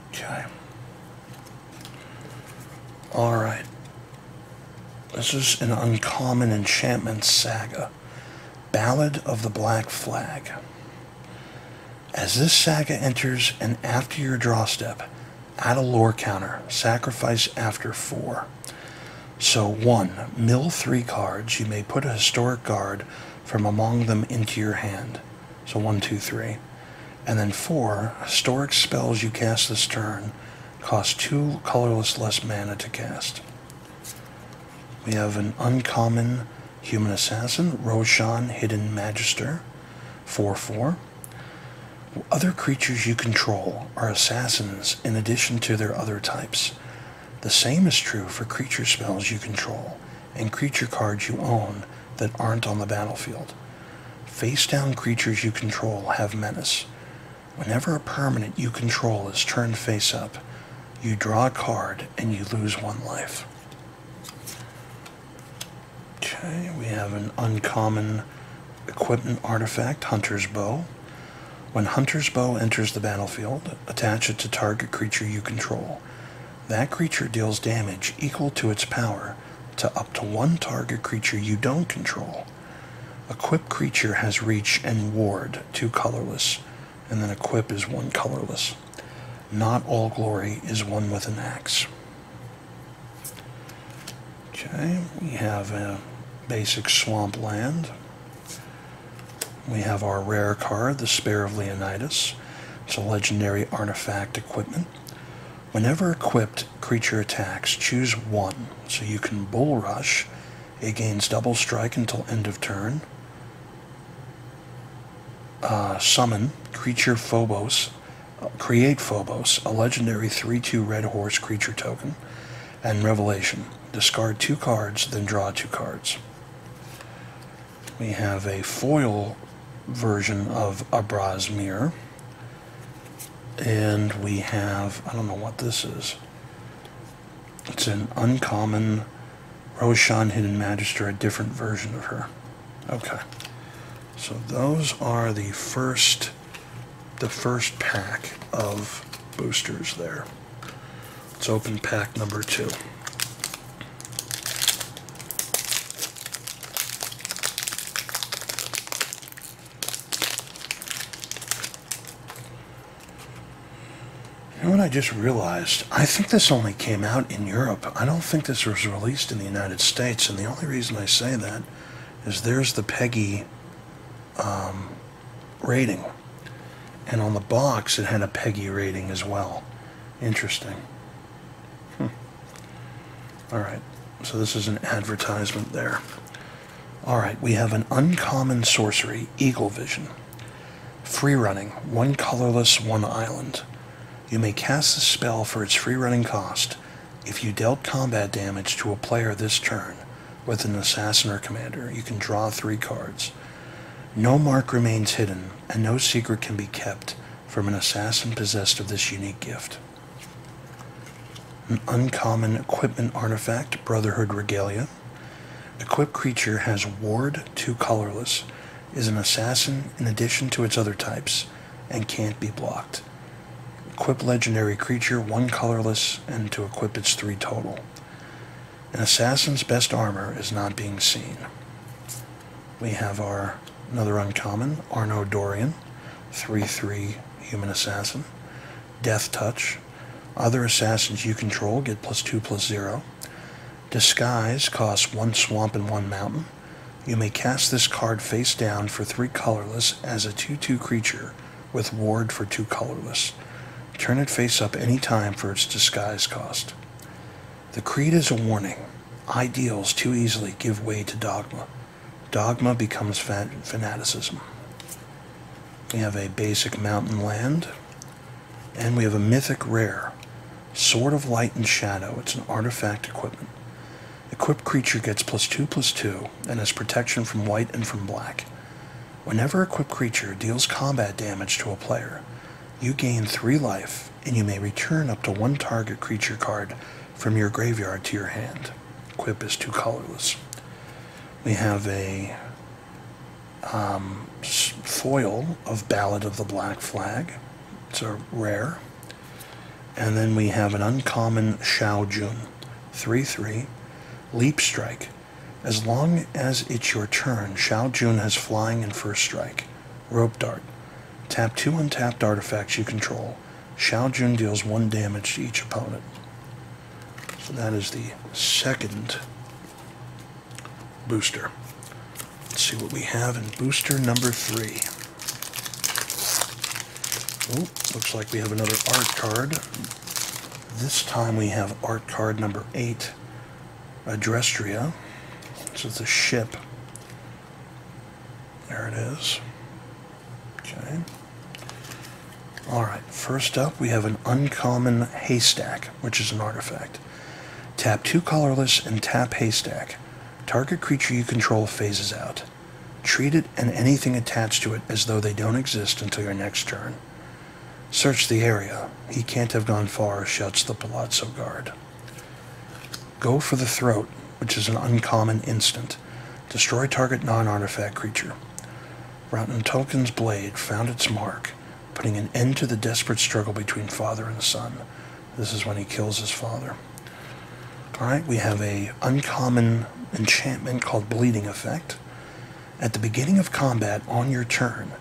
Okay. Alright. This is an uncommon enchantment saga. Ballad of the Black Flag. As this saga enters and after your draw step, add a lore counter. Sacrifice after 4. So 1. Mill 3 cards. You may put a historic guard from among them into your hand. So 1, 2, 3. And then 4. Historic spells you cast this turn cost 2 colorless less mana to cast. We have an uncommon human assassin, Roshan Hidden Magister, 4/4. Other creatures you control are assassins in addition to their other types. The same is true for creature spells you control and creature cards you own that aren't on the battlefield. Face-down creatures you control have menace. Whenever a permanent you control is turned face-up, you draw a card and you lose 1 life. Okay, we have an uncommon equipment artifact, Hunter's Bow. When Hunter's Bow enters the battlefield, attach it to target creature you control. That creature deals damage equal to its power to up to 1 target creature you don't control. Equip creature has reach and ward, 2 colorless, and then equip is 1 colorless. Not all glory is won with an axe. Okay, we have a basic swamp land. We have our rare card, the Spear of Leonidas. It's a legendary artifact equipment. Whenever equipped creature attacks, choose one. So you can Bull Rush. It gains double strike until end of turn. Summon creature Phobos. Create Phobos, a legendary 3/2 red horse creature token. And Revelation. Discard 2 cards, then draw 2 cards. We have a foil version of Abraz Mirror. And we have, I don't know what this is. It's an uncommon Roshan Hidden Magister, a different version of her. Okay. So those are the first pack of boosters there. Let's open pack number 2. You know what I just realized? I think this only came out in Europe. I don't think this was released in the United States, and the only reason I say that is there's the PEGI rating. And on the box, it had a PEGI rating as well. Interesting. Alright, so this is an advertisement there. Alright, we have an uncommon sorcery, Eagle Vision. Free running, 1 colorless, 1 island. You may cast the spell for its free running cost if you dealt combat damage to a player this turn with an assassin or commander. You can draw 3 cards. No mark remains hidden, and no secret can be kept from an assassin possessed of this unique gift. An uncommon equipment artifact, Brotherhood Regalia. Equipped creature has Ward, 2 colorless, is an assassin in addition to its other types, and can't be blocked. Equip legendary creature, 1 colorless, and to equip its 3 total. An assassin's best armor is not being seen. We have another uncommon, Arno Dorian, 3/3 human assassin. Death Touch. Other assassins you control get +2/+0. Disguise costs 1 swamp and 1 mountain. You may cast this card face down for 3 colorless as a 2/2 creature with Ward for 2 colorless. Turn it face up any time for its disguise cost. The Creed is a warning. Ideals too easily give way to dogma. Dogma becomes fanaticism. We have a basic mountain land. And we have a mythic rare. Sword of Light and Shadow. It's an artifact equipment. Equipped creature gets +2/+2 and has protection from white and from black. Whenever equipped creature deals combat damage to a player, you gain 3 life, and you may return up to 1 target creature card from your graveyard to your hand. Equip is 2 colorless. We have a foil of Ballad of the Black Flag. It's a rare. And then we have an uncommon Shao Jun, 3/3, Leap Strike. As long as it's your turn, Shao Jun has flying and first strike. Rope Dart. Tap 2 untapped artifacts you control. Shao Jun deals 1 damage to each opponent. So that is the second booster. Let's see what we have in booster number 3. Oh, looks like we have another art card. This time we have art card number 8, Adrestria. So it's a ship. There it is. Okay. Alright, first up we have an uncommon Haystack, which is an artifact. Tap 2 colorless and tap Haystack. Target creature you control phases out. Treat it and anything attached to it as though they don't exist until your next turn. Search the area. He can't have gone far, shouts the Palazzo Guard. Go for the Throat, which is an uncommon instant. Destroy target non-artifact creature. Rotten Tolkien's blade found its mark, putting an end to the desperate struggle between father and son. This is when he kills his father. Alright, we have a uncommon enchantment called Bleeding Effect. At the beginning of combat on your turn,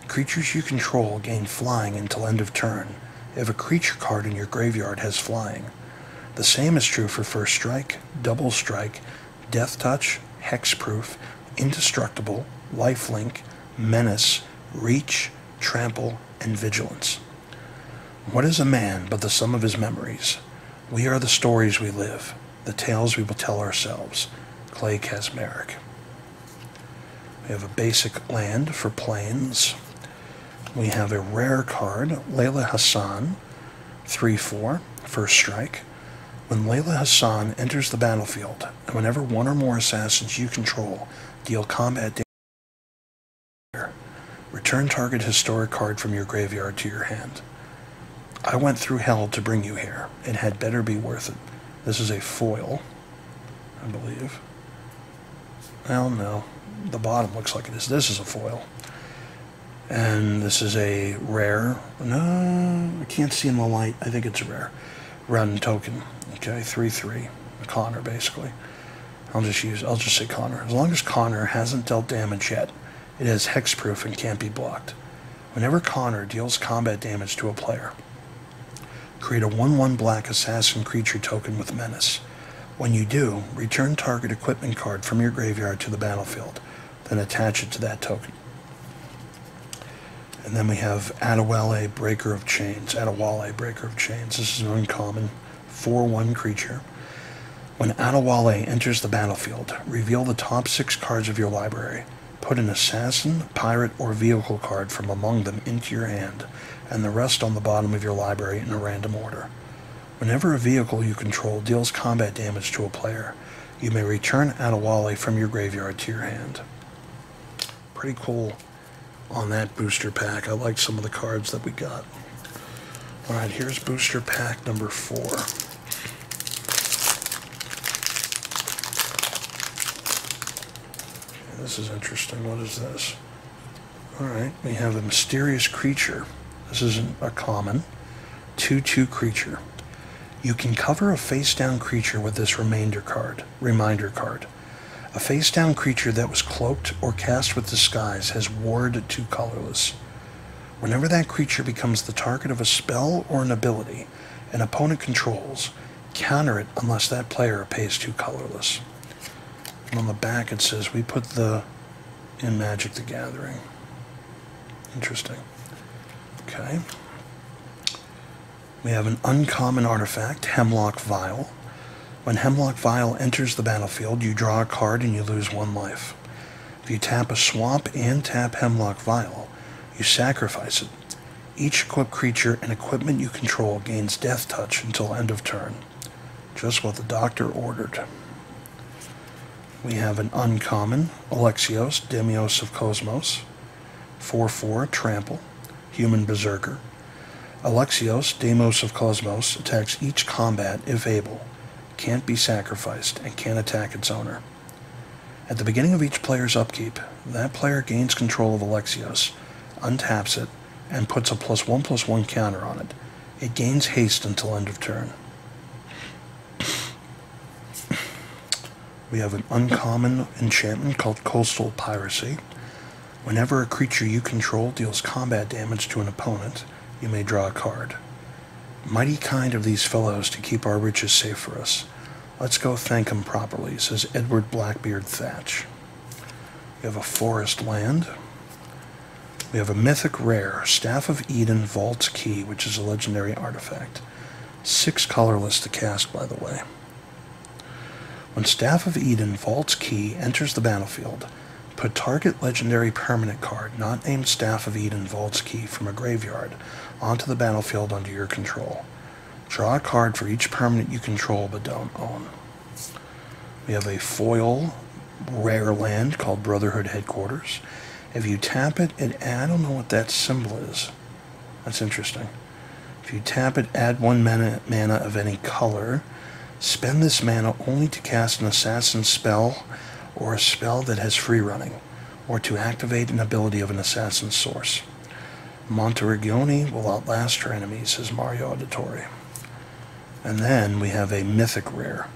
creatures you control gain flying until end of turn if a creature card in your graveyard has flying. The same is true for First Strike, Double Strike, Death Touch, Hexproof, Indestructible, Lifelink, Menace, Reach, Trample, and Vigilance. What is a man but the sum of his memories? We are the stories we live, the tales we will tell ourselves. Clay Kaczmarek. We have a basic land for planes. We have a rare card, Layla Hassan, 3/4, First Strike. When Layla Hassan enters the battlefield, and whenever one or more assassins you control deal combat damage, return target historic card from your graveyard to your hand. I went through hell to bring you here. It had better be worth it. This is a foil, I believe. Well, no. The bottom looks like it is. This is a foil. And this is a rare. No, I can't see in the light. I think it's a rare. Run token. Okay, 3/3. A Connor, basically. I'll just say Connor. As long as Connor hasn't dealt damage yet, it has hexproof and can't be blocked. Whenever Connor deals combat damage to a player, create a 1/1 black assassin creature token with Menace. When you do, return target equipment card from your graveyard to the battlefield, then attach it to that token. And then we have Adewale, Breaker of Chains. Adewale, Breaker of Chains. This is an uncommon 4/1 creature. When Adewale enters the battlefield, reveal the top 6 cards of your library. Put an assassin, pirate, or vehicle card from among them into your hand, and the rest on the bottom of your library in a random order. Whenever a vehicle you control deals combat damage to a player, you may return Adewale from your graveyard to your hand. Pretty cool on that booster pack. I liked some of the cards that we got. Alright, here's booster pack number 4. Okay, this is interesting. What is this? Alright, we have a mysterious creature. This isn't a common. 2/2 creature. You can cover a face-down creature with this reminder card. A face-down creature that was cloaked or cast with disguise has ward 2 colorless. Whenever that creature becomes the target of a spell or an ability an opponent controls, counter it unless that player pays 2 colorless. And on the back it says, we put the in Magic the Gathering. Interesting. Okay. We have an uncommon artifact, Hemlock Vial. When Hemlock Vial enters the battlefield, you draw a card and you lose 1 life. If you tap a swamp and tap Hemlock Vial, you sacrifice it. Each equipped creature and equipment you control gains Death Touch until end of turn. Just what the doctor ordered. We have an uncommon, Alexios, Demios of Cosmos. 4/4, Trample, Human Berserker. Alexios, Deimos of Cosmos, attacks each combat if able, can't be sacrificed, and can attack its owner. At the beginning of each player's upkeep, that player gains control of Alexios, untaps it, and puts a +1/+1 counter on it. It gains haste until end of turn. We have an uncommon enchantment called Coastal Piracy. Whenever a creature you control deals combat damage to an opponent, you may draw a card. Mighty kind of these fellows to keep our riches safe for us. Let's go thank 'em properly, says Edward Blackbeard Thatch. We have a forest land. We have a mythic rare, Staff of Eden Vault's Key, which is a legendary artifact. 6 colorless to cast, by the way. When Staff of Eden Vault's Key enters the battlefield, put target legendary permanent card, not named Staff of Eden Vault's Key, from a graveyard onto the battlefield under your control. Draw a card for each permanent you control but don't own. We have a foil rare land called Brotherhood Headquarters. If you tap it, I don't know what that symbol is. That's interesting. If you tap it, add 1 mana of any color. Spend this mana only to cast an assassin spell or a spell that has free running, or to activate an ability of an assassin's source. Monteregione will outlast her enemies, says Mario Auditore. And then we have a mythic rare,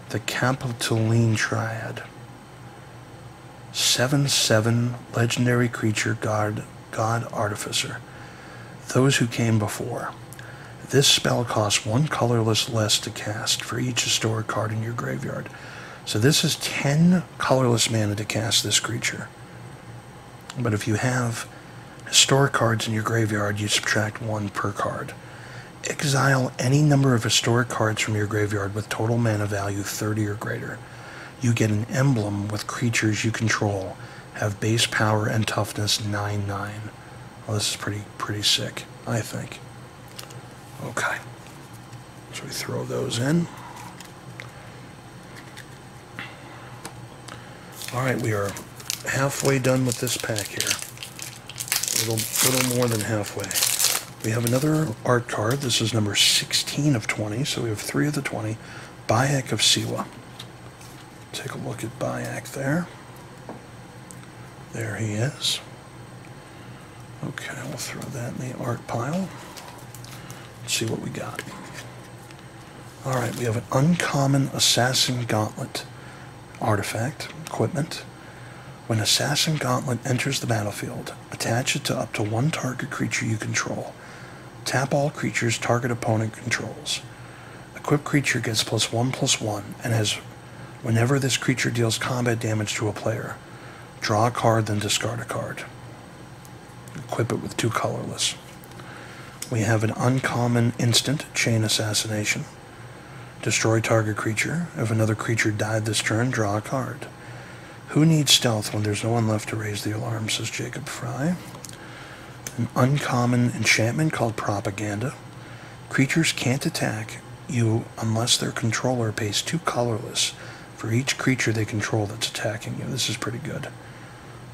the Capitoline Triad. 7/7 legendary creature god Artificer. Those who came before. This spell costs 1 colorless less to cast for each historic card in your graveyard. So this is 10 colorless mana to cast this creature. But if you have historic cards in your graveyard, you subtract 1 per card. Exile any number of historic cards from your graveyard with total mana value 30 or greater. You get an emblem with creatures you control, have base power and toughness 9/9. Well, this is pretty sick, I think. Okay, so we throw those in. All right, we are halfway done with this pack here. A little more than halfway. We have another art card. This is number 16 of 20, so we have 3 of the 20. Bayek of Siwa. Take a look at Bayek there. There he is. Okay, we'll throw that in the art pile. Let's see what we got. Alright, we have an uncommon Assassin Gauntlet artifact, equipment. When Assassin Gauntlet enters the battlefield, attach it to up to 1 target creature you control. Tap all creatures target opponent controls. Equipped creature gets +1/+1 and has, whenever this creature deals combat damage to a player, draw a card, then discard a card. Equip it with 2 colorless. We have an uncommon instant, Chain Assassination. Destroy target creature. If another creature died this turn, draw a card. Who needs stealth when there's no one left to raise the alarm, says Jacob Fry. An uncommon enchantment called Propaganda. Creatures can't attack you unless their controller pays 2 colorless for each creature they control that's attacking you. This is pretty good.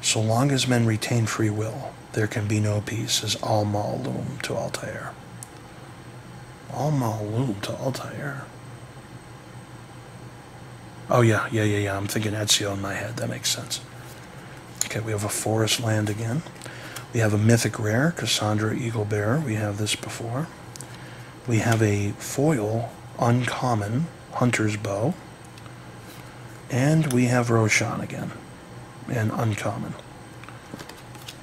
So long as men retain free will, there can be no peace, says Al-Ma'lum to Altair. Al-Ma'lum to Altair. Oh, yeah. I'm thinking Ezio in my head. That makes sense. Okay, we have a forest land again. We have a mythic rare, Cassandra Eaglebearer. We have this before. We have a foil, uncommon, Hunter's Bow. And we have Roshan again, and uncommon.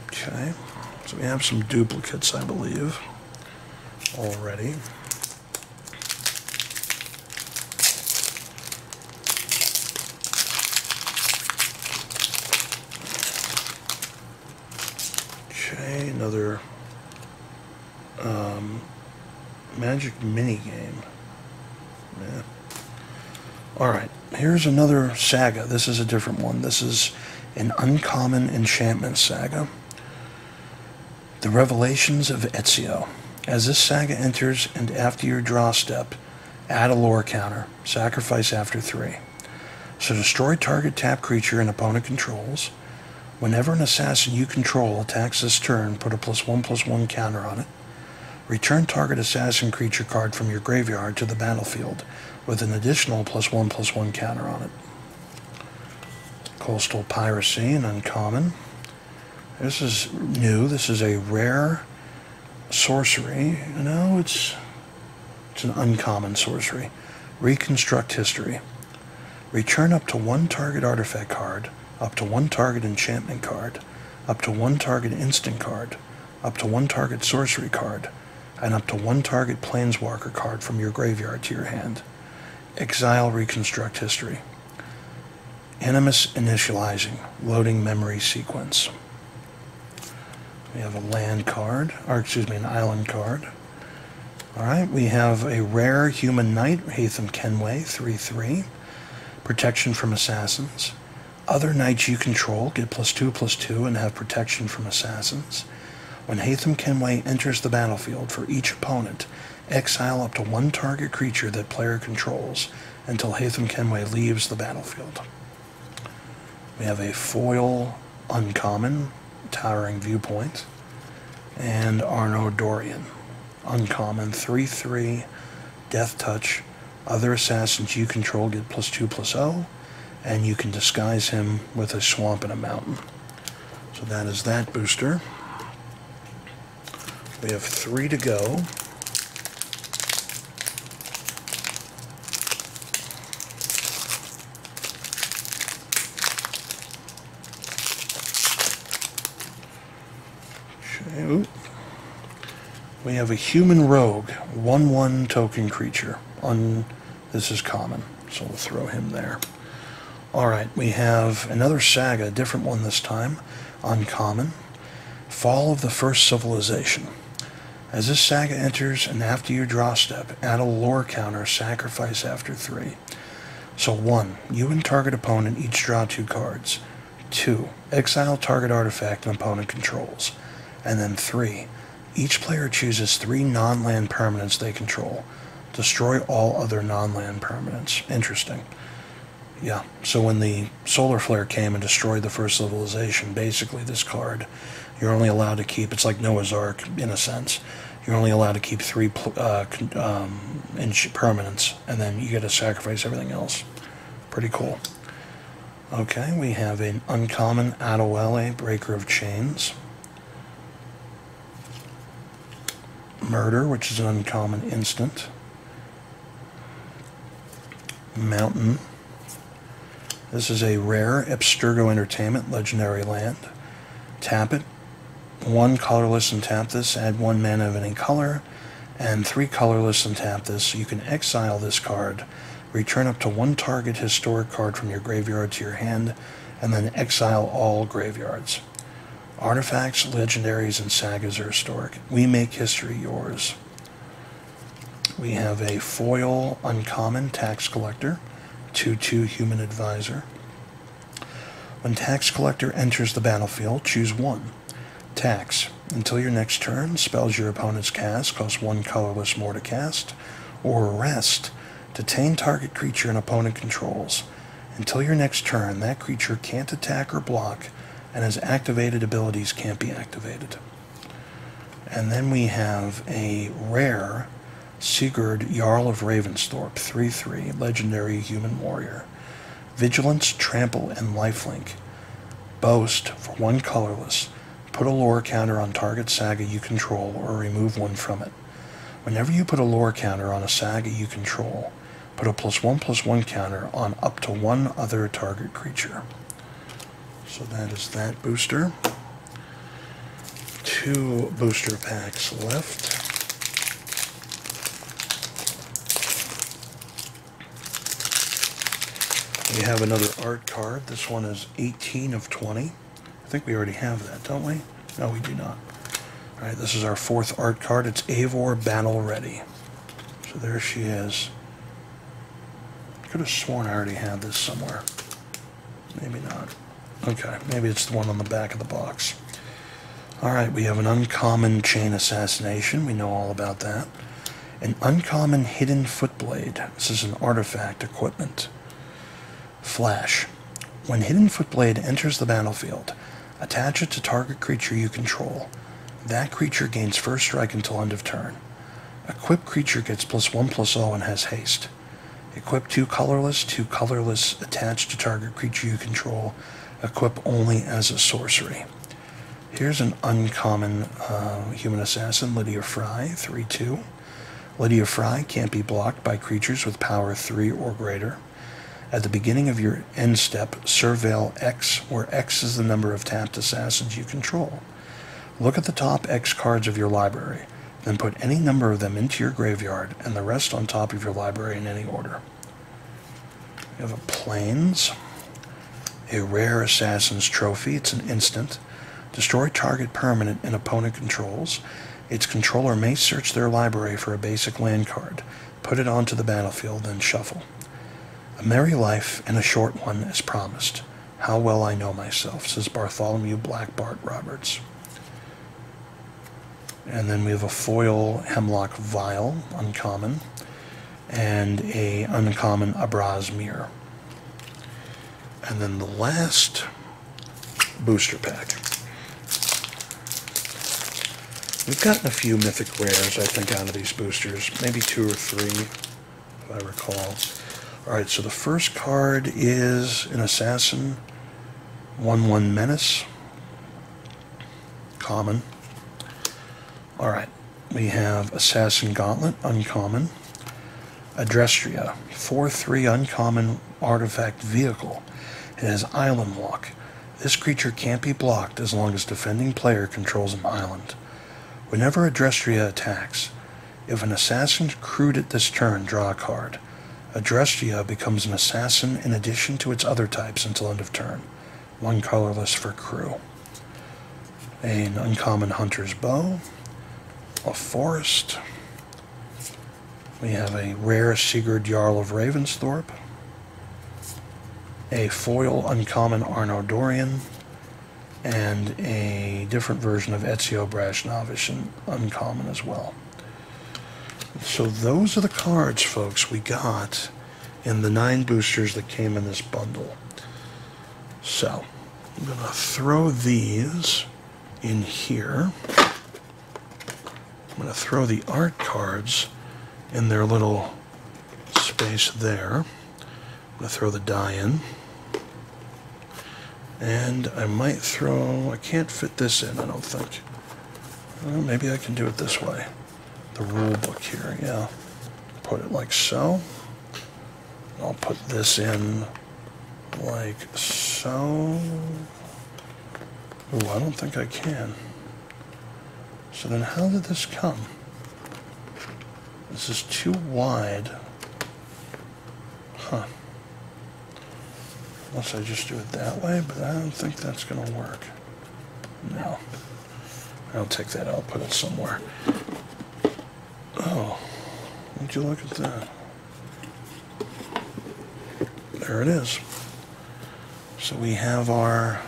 Okay, so we have some duplicates, I believe, already. Okay, another Magic minigame. Yeah. Alright, here's another saga. This is a different one. This is an uncommon enchantment saga. The Revelations of Ezio. As this saga enters and after your draw step, add a lore counter. Sacrifice after 3. So destroy target tap creature an opponent controls. Whenever an assassin you control attacks this turn, put a +1/+1 counter on it. Return target assassin creature card from your graveyard to the battlefield with an additional +1/+1 counter on it. Coastal Piracy, an uncommon. This is new. This is a rare sorcery. No, it's an uncommon sorcery. Reconstruct history. Return up to 1 target artifact card, up to 1 target enchantment card, up to 1 target instant card, up to 1 target sorcery card, and up to 1 target planeswalker card from your graveyard to your hand. Exile Reconstruct history. Animus Initializing, loading memory sequence. We have a land card, or excuse me, an island card. Alright, we have a rare human knight, Haytham Kenway, 3/3. Protection from assassins. Other knights you control get +2/+2 and have protection from assassins. When Haytham Kenway enters the battlefield, for each opponent, exile up to 1 target creature that player controls until Haytham Kenway leaves the battlefield. We have a foil uncommon, Towering Viewpoint, and Arno Dorian, uncommon, 3/3, Death Touch. Other assassins you control get +2/+0, and you can disguise him with a swamp and a mountain. So that is that booster. We have 3 to go. Okay. We have a human rogue, 1/1 token creature. This is common, so we'll throw him there. Alright, we have another saga, a different one this time, uncommon. Fall of the First Civilization. As this saga enters, and after your draw step, add a lore counter, sacrifice after 3. So 1, you and target opponent each draw 2 cards. 2, exile target artifact an opponent controls. And then 3, each player chooses 3 non-land permanents they control. Destroy all other non-land permanents. Interesting. Yeah, so when the Solar Flare came and destroyed the First Civilization, basically this card, you're only allowed to keep, it's like Noah's Ark in a sense, you're only allowed to keep 3 permanents, and then you get to sacrifice everything else. Pretty cool. Okay, we have an uncommon Adewale, Breaker of Chains. Murder, which is an uncommon instant. Mountain. This is a rare Abstergo Entertainment, legendary land. Tap it. 1 colorless and tap this, add 1 mana of any color, and 3 colorless and tap this. You can exile this card, return up to 1 target historic card from your graveyard to your hand, and then exile all graveyards. Artifacts, legendaries, and sagas are historic. We make history yours. We have a foil uncommon Tax Collector, 2/2 Human Advisor. When Tax Collector enters the battlefield, choose 1. Tax. Until your next turn, spells your opponent's cast cost 1 colorless more to cast, or rest. Detain target creature an opponent controls. Until your next turn, that creature can't attack or block, and his activated abilities can't be activated. And then we have a rare Sigurd, Jarl of Ravensthorpe, 3/3, legendary human warrior. Vigilance, Trample, and Lifelink. Boast, for 1 colorless. Put a lore counter on target saga you control, or remove 1 from it. Whenever you put a lore counter on a saga you control, put a +1/+1 counter on up to 1 other target creature. So that is that booster. 2 booster packs left. We have another art card. This one is 18 of 20. I think we already have that, don't we? No, we do not. Alright, this is our 4th art card. It's Eivor Battle Ready. So there she is. I could have sworn I already had this somewhere. Maybe not. Okay, maybe it's the one on the back of the box. Alright, we have an uncommon Chain Assassination. We know all about that. An uncommon Hidden Footblade. This is an artifact equipment. Flash. When Hidden Footblade enters the battlefield, attach it to target creature you control. That creature gains first strike until end of turn. Equipped creature gets +1/+0 and has haste. Equip 2 colorless attached to target creature you control. Equip only as a sorcery. Here's an uncommon human assassin, Lydia Fry, 3/2. Lydia Fry can't be blocked by creatures with power 3 or greater. At the beginning of your end step, surveil X, where X is the number of tapped assassins you control. Look at the top X cards of your library, then put any number of them into your graveyard and the rest on top of your library in any order. We have a Plains, a rare Assassin's Trophy. It's an instant. Destroy target permanent an opponent controls. Its controller may search their library for a basic land card, put it onto the battlefield, then shuffle. A merry life and a short one as promised. How well I know myself, says Bartholomew Black Bart Roberts. And then we have a foil Hemlock Vial, uncommon, and a uncommon Abraz Mir. And then the last booster pack. We've gotten a few mythic rares, I think, out of these boosters. Maybe 2 or 3, if I recall. Alright, so the first card is an Assassin, 1/1 Menace. Common. Alright, we have Assassin Gauntlet, uncommon. Adrestria, 4/3 uncommon artifact vehicle. It has Island Walk. This creature can't be blocked as long as defending player controls an island. Whenever Adrestria attacks, if an assassin crewed it this turn, draw a card. Adrestria becomes an assassin in addition to its other types until end of turn. 1 colorless for crew. An uncommon hunter's bow. A forest. We have a rare Sigurd Jarl of Ravensthorpe. A foil uncommon Arno Dorian. And a different version of Ezio Brashnovish, uncommon as well. So those are the cards, folks, we got in the 9 boosters that came in this bundle. So I'm going to throw these in here. I'm going to throw the art cards in their little space there. I'm going to throw the die in. And I might throw, I can't fit this in, I don't think. Well, maybe I can do it this way. The rule book here, yeah. Put it like so. I'll put this in like so. Ooh, I don't think I can. So then how did this come? This is too wide. Huh. Unless I just do it that way, but I don't think that's going to work. No. I'll take that out, put it somewhere. Oh, would you look at that? There it is. So we have our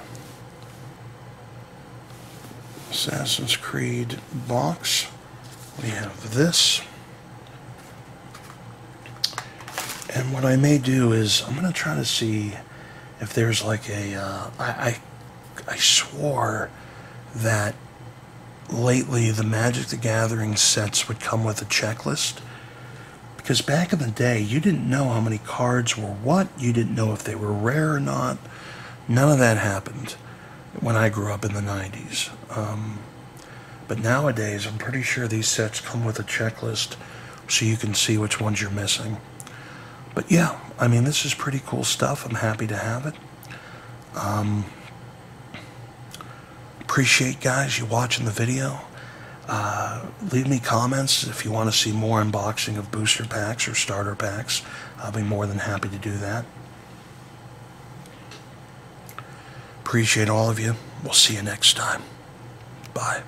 Assassin's Creed box. We have this. And what I may do is, I'm going to try to see if there's like a, I swore that lately the Magic the Gathering sets would come with a checklist. Because back in the day, you didn't know how many cards were what. You didn't know if they were rare or not. None of that happened when I grew up in the 90s. But nowadays, I'm pretty sure these sets come with a checklist so you can see which ones you're missing. But yeah, I mean, this is pretty cool stuff. I'm happy to have it. Appreciate, guys, you watching the video. Leave me comments if you want to see more unboxing of booster packs or starter packs. I'll be more than happy to do that. Appreciate all of you. We'll see you next time. Bye.